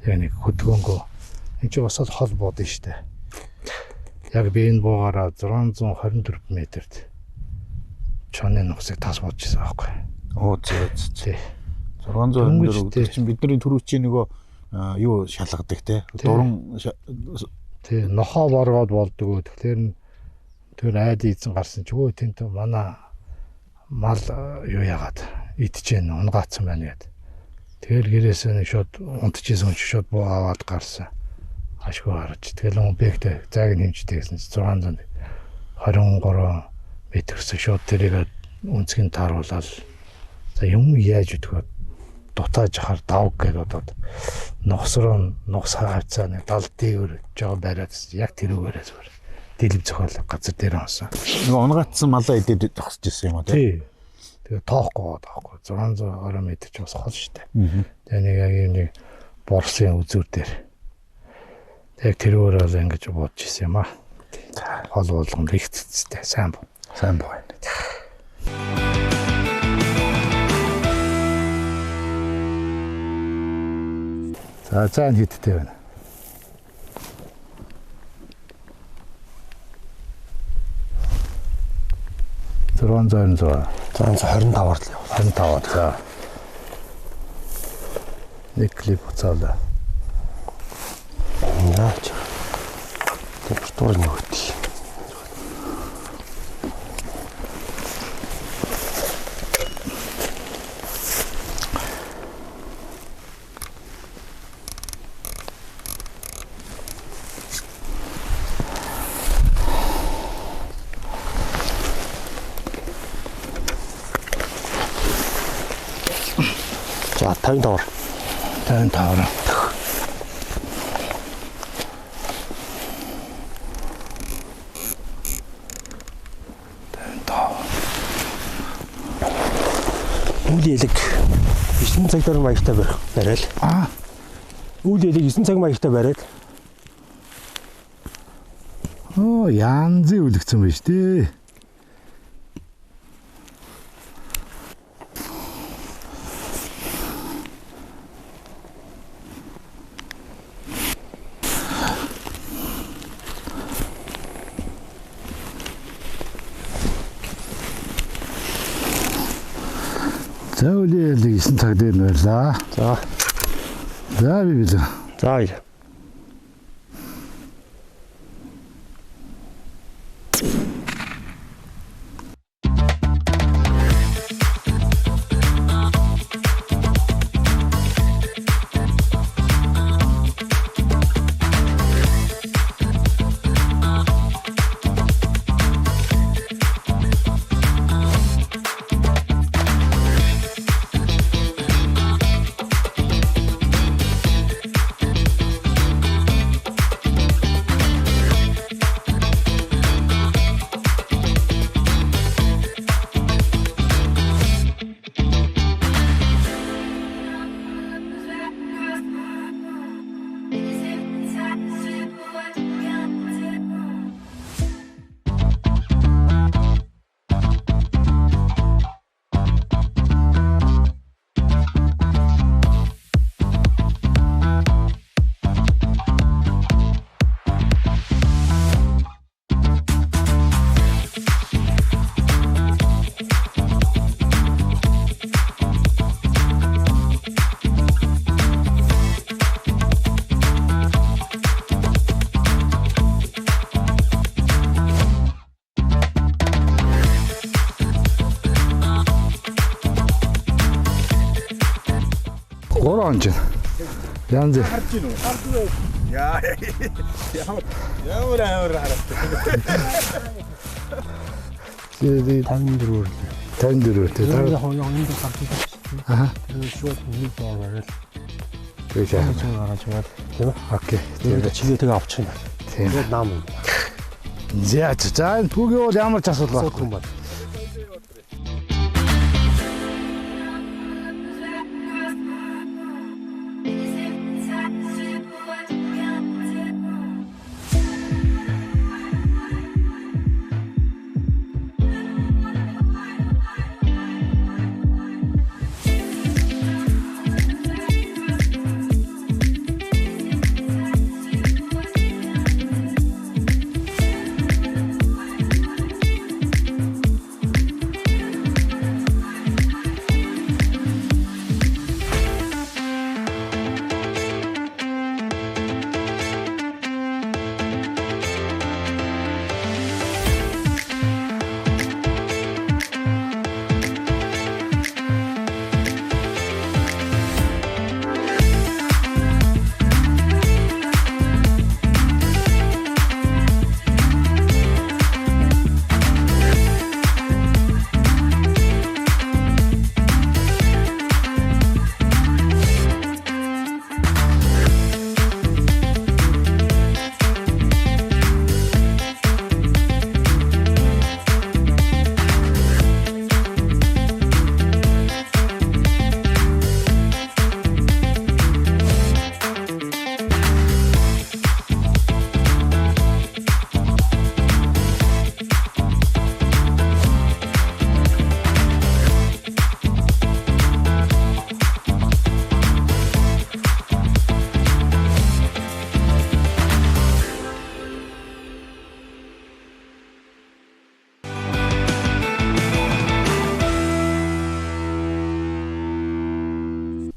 яг нэг хөдгөөнгөө энэ ч бас хол бодно штэ. Яг би энэ буугаараа 624 метрт чоны нухсыг тас бодож байсан байхгүй. Оо зөө. Тий. 624 чинь бидний төрүүчийн нөгөө юу шалгадаг те. Дуран Тий, нохоо боргоод болдгоо. Тэгэхээр тэр айд ийцэн гарсан ч өө тэнт манай мал юу яагаад идчихээн унгаацсан байна гэд. Тэгэл гэрээсээ нэг шууд унтчихсэн хүн шууд буу аваад гарсан. Ашгүй харж. Тэгэл объект зааг нь хэмждэг гэсэн 623 метрээс шууд тэрийг үнцгийг тааруулаад за юм яаж өгөх дутааж хахаар давг гэдэг одоо нухсроо нухс хавцаа нэг 70 дээвэр жоо бариад яг тэрүүгээрээ зүгээр дэлгэв зохиол газар дээр онсон. нөгөө унгаацсан малаа идээд зогсож ирсэн юм аа тий. Тэгээ тоохгүй таахгүй 620 метр ч бас хол штэ. Тэгээ нэг яг юм нэг борсын үзүүр дээр. Яг тэрүүгээр л ингэж бодож ирсэн юм аа. Хол болгонд их цэцтэй сайн байна. За энэ хиттэй байна. Зөрөн 125-аар л яваа. 25 за. Нэг клип уцаалаа. Наач. Температур нь хөдөл. За 55-аар. 55. Үйл ялэг 9 цаг дээр маягтай бариад. Үйл ялэг 9 цаг маягтай бариад. Оо янзын үлгцэн байж тээ. За үйл ялэг 9 цаг дээр нөрлөө. За би билээ. За 3 онж. Янз. Харж гин үү? Хардгүй. Яа. Ямар харагдав. Тэгээд 54. 54 тий. Яг энэ дэс гарч ирсэн. Аа. Тэр шууд нэг доор Тэгээд яа. гараад чагаад тийм ээ. Окей. Тэгээд чигээ тэгээ авчих юм байна. Тийм. Тэгээд нам. За энэ түүгийн бол ямар ч асуудал Асуудал юм байхгүй. байна.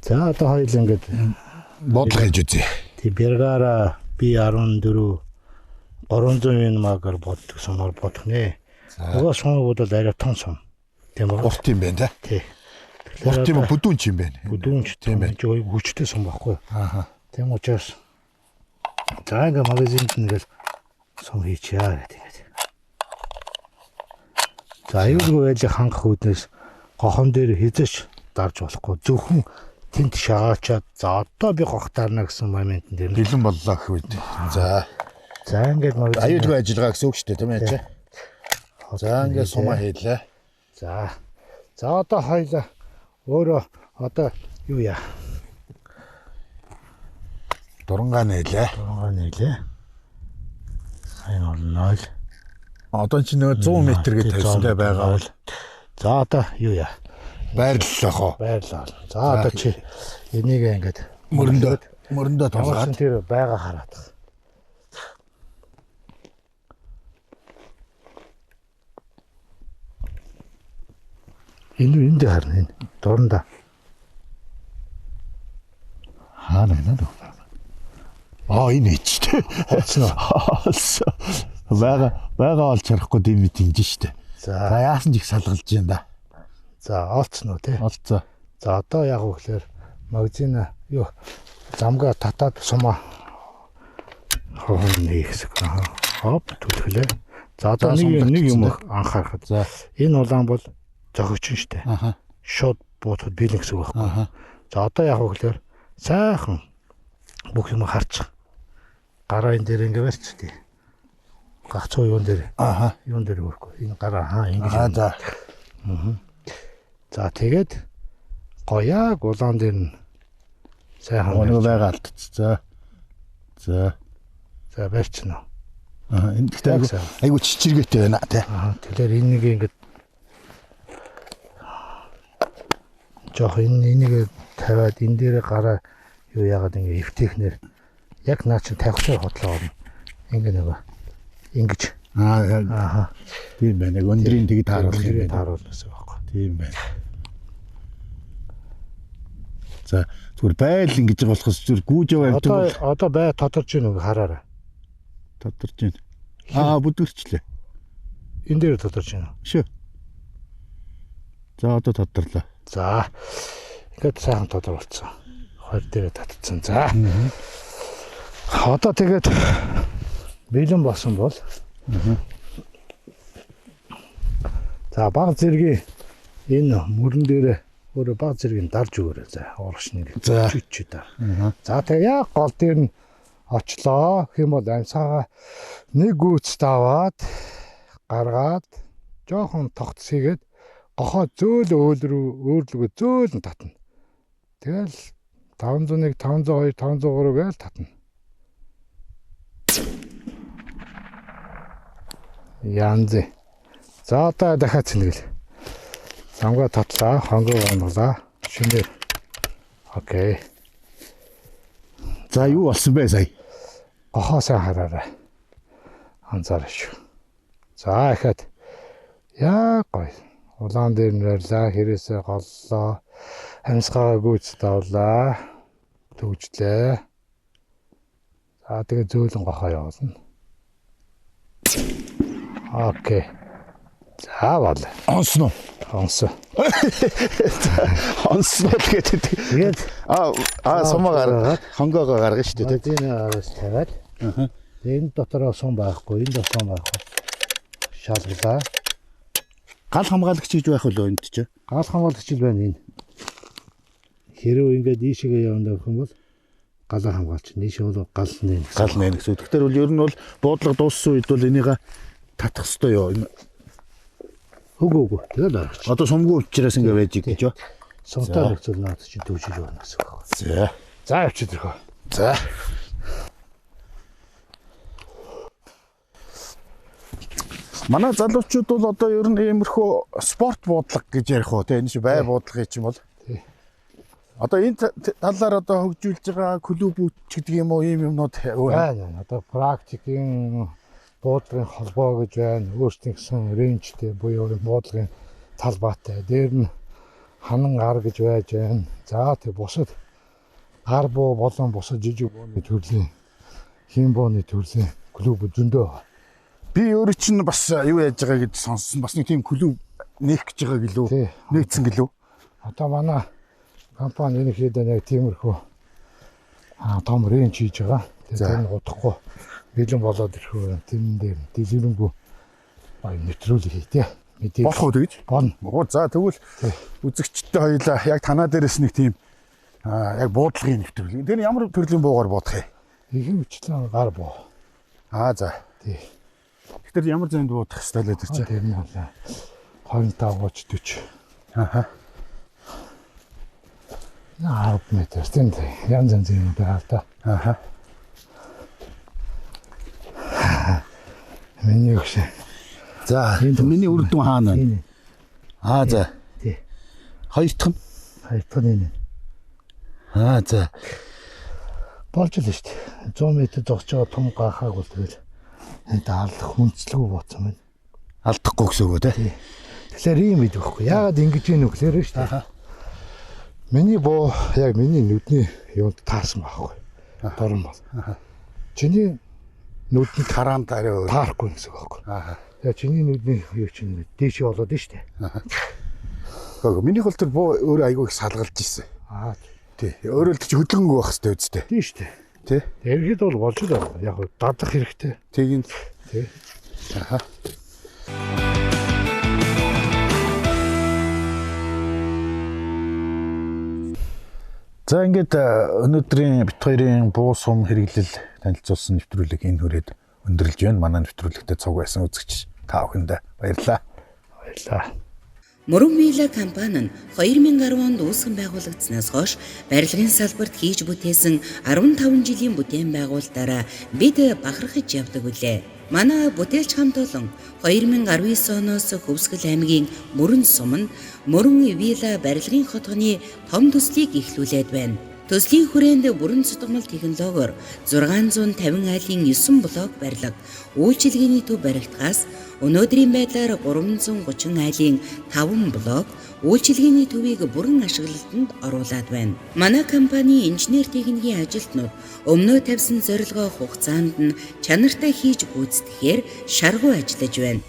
За одоо хоёул ингээд Бодлого хийж үзье. тий бэргаараа би 14 300 магаар боддог сумаар бодох нэ. Нөгөө сумууд бол арай том сум. Тийм үү? Урт юм байна Тий. те. Урт юм бүдүүн ч юм байна. Бүдүүнч тийм байх. Жоо хүчтэй сум байхгүй. Ааха. Тийм учраас за ингээд магазинд ингээд сум хийчихээ гэдэг ингээд. За аюулгүй байж хангах үүднээс гохон дээр хизэж дарж болохгүй. Зөвхөн тэнд шагаачаад за одоо би гохтаарна гэсэн моментэн дээр нь. Бэлэн боллоо гэх үед. За ингээд магазин аюулгүй ажиллагаа гэсэн үг шүү дээ тийм ээ чи. За ингээд сумаа хийлээ. За одоо хоёлаа өөрөө одоо юу яа? Дурангаа нээлээ. Дурангаа нээлээ. Сайн олно л. Одоо чи нөгөө 100 м гэж тавьсантай байгаа бол за одоо юу яа? байрлалаа хоо. Баярлалаа. За одоо чи энийг ингээд мөрөндөө тавгаад тулгаад тэр байга хараад. Энэ дээр харна энэ дуранда. хаана гэнэ. Энэ ичтэй. Хоцно. Бага олж харахгүй дэм мэт ингэж штэ. За яасан ч их салгалж юм да. за олцсон уу тий. Олцоо. За одоо яг үгээр магазин юу замгаа татаад сумаа хоолны хэсэг. Хоп түлхлээ. За одоо нэг юм анхаарахад. За Энэ улаан бол зохиочин штэ. аха. Шууд буутахад биелэн гэсэн үг байхгүй. За одоо яг үгээр сайхан бүх юм харчих. Гараа энэ дээр ингээ барьч тий. Гагцуу юун дээр. Аха. Юун дээр өрөхгүй. Энэ гараа ингэж. За. За тэгээд гояг улаан дээр нь сайхан Нөгөө байгаа алдц. За барьчихна. энэ гэхдээ айгу чичиргээтэй байна тий. Тэгэхээр энийг ингээд жоох энийг тавиад энэ дээр гараа юу яагаад ингээ эвтэхнэр яг наа чи тавихчаар хотлоо орно. Ингээ нөгөө ингэж тийм байна. Өндрийн тэг тааруулах юм байна. тааруулна гэсэн үг байхгүй. Тийм байна. За зүгээр байл ингэж болохос зүгээр гүүж яваа юм. Одоо бай тодорч гин үг хараарай. Тодорч байна. Бүдгэрчлээ. Энэ дээр тодорч гин. Шүү. За одоо тодорлоо. За ингээд сайхан тодор болцсон. 20 дээр татцсан. За. Одоо тэгээд бэлэн болсон бол за баг зэргийн энэ мөрөн дээр өөрөө баг зэргийн дарж өгөөрэй. За урагш нэг чүчүү даа. За тэгээ яг гол дээр нь очлоо. Хэм бол амьсгаа нэг гүйцэд аваад гаргаад жоохон тогтс хийгээд гохоо зөөл өөрлөгөө зөөлн татна. Тэгэл 501, 502, 503 гээл татна. Янз. За одоо дахиад цэнэгэл. Самгаа татлаа, хонгоо онголаа. Шинээр. Окей. За юу болсон бэ сая? Гохоо сайн хараарай. Анзаарай шүү. За ихад яа гоё. Улаан дээр нэрлээ, хэрээсээ голлоо. Амьсгаа гүйцэд авлаа. Төгжлээ. За тэгээ зөөлөн гохоо явуулна. Окей. За бол. Онсон уу? Онсон. Онсон тэгээд сумаа гаргаад хонгоогоо гаргана шүү дээ. Тэгээд араас тавиад. Энэ дотороо сум байхгүй, энэ дотор сум байхгүй. Шалглаа. Гал хамгаалагч гэж байх болоо энд ч. Гал хамгаалагч л байна энэ. Хэрвээ ингээд ийшээгээ явна гэх юм бол галаа хамгаалч. Нийшээ бол гал нэ. Гал нэ гэсэн. Тэгэхээр бол ер нь бол буудлага дууссан үед бол энийг татах хэрэгтэй юу? Үгүй. Тэгэл аргач. Одоо сумгүй учраас ингэ байж гэж юу? Сумтаа нөхцөл наад чинь төвшил байна гэсэн үг. За. За явчих тэрхүү. За. Манай залуучууд бол одоо ер нь иймэрхүү спорт буудлага гэж ярих уу те энэ шиг бай буудлагыг ч юм бол. Одоо энэ талаар одоо хөгжүүлж байгаа клубүүд ч гэдэг юм уу ийм юмнууд байна. Одоо практикийн буудлагын холбоо гэж байна. Өөрсдийн гэсэн рейнжтэй буюу буудлагын талбайтай. Дээр нь ханан гар гэж байж байна. За тэг бусад гар буу болон бусад жижиг бууны төрлийн хим бууны төрлийн клуб зөндөө. Би өөрөө чинь бас юу яаж байгаа гэж сонссон. Бас нэг тийм клуб нээх гэж байгаа гэлөө. Нэгдсэн гэлөө. Одоо манай компани ерөнхийдөө нэг тиймэрхүү том рейнж хийж байгаа. Тэгээд энэ удахгүй бэлэн болоод ирэхгүй. Тэн дээр дэлгэрэнгүй нэвтрүүлэг хийтээ. Болох уу тэгж? Болно. За тэгвэл үзэгчтэй хоёлаа яг танаа дээрээс нэг тийм яг буудлагын нэвтрүүлэг. Тэр ямар төрлийн буугаар буудах юм? Ихэвчлэн гар буу. За. Тий. Тэгэхээр ямар зэнд буудах стайл гэдэг чинь? Тэр нь 25-40. 10 метр тийм янз янз юм байна та. Миний өгш. За, миний үр дүн хаана вэ? За. Тий. Хоёр дахь нь. Энэ. За. Болж л шүү дээ. 100 м зогсож байгаа том гахааг бол тэгэл энэ алдах хүнцлгүй бооцсон байна. Алдахгүй гэсэн үг үү те? Тэгэхээр ийм бид байхгүй. Яагаад ингэж ийм нүглэр шүү дээ. Миний боо яг миний нүдний юунд таасан байхгүй. Дорн бол. Чиний нүдэнд тараан тарай таарахгүй гэсэн үг байхгүй. Яг чиний нүдний юу чинь дээшээ болоод нь шүү дээ. Миний хөл төр боо өөрөө айгүй их салгалж ирсэн. Тий. Өөрөө л чи хөдөлгөнгөө байх хэрэгтэй үстэй. Тийм шүү дээ. Тий. Эргээд бол болж л байна. Яг дадах хэрэгтэй. Тэгин. Тий. За ингээд өнөөдрийн бит хоёрын буу сум хэрэглэл танилцуулсан нэвтрүүлэг энэ хүрээд өндөрлж байна. Манай нэвтрүүлэгтээ цуг байсан үзэгч та бүхэнд баярлалаа. Мөрөн Мила компани нь 2010 онд үүсгэн байгуулагдсанаас хойш барилгын салбарт хийж бүтээсэн 15 жилийн бүтээн байгуулалтаараа бид бахархаж явдаг үлээ. Манай бүтээлч хамт олон 2019 оноос Хөвсгөл аймгийн Мөрөн сум нь Мөрөн Вилла барилгын хотгоны том төслийг эхлүүлээд байна. Төслийн хүрээнд бүрэн цутгамал технологиор 650 айлын 9 блок барилга, үйлчилгээний төв баригдахаас өнөөдрийн байдлаар 330 айлын 5 блок үйлчилгээний төвийг бүрэн ашиглалтанд оруулад байна. Манай компани инженер техникийн ажилтнууд өмнөө тавьсан зорилгоо хугацаанд нь чанартай хийж гүйцэтгэхээр шаргуу ажиллаж байна.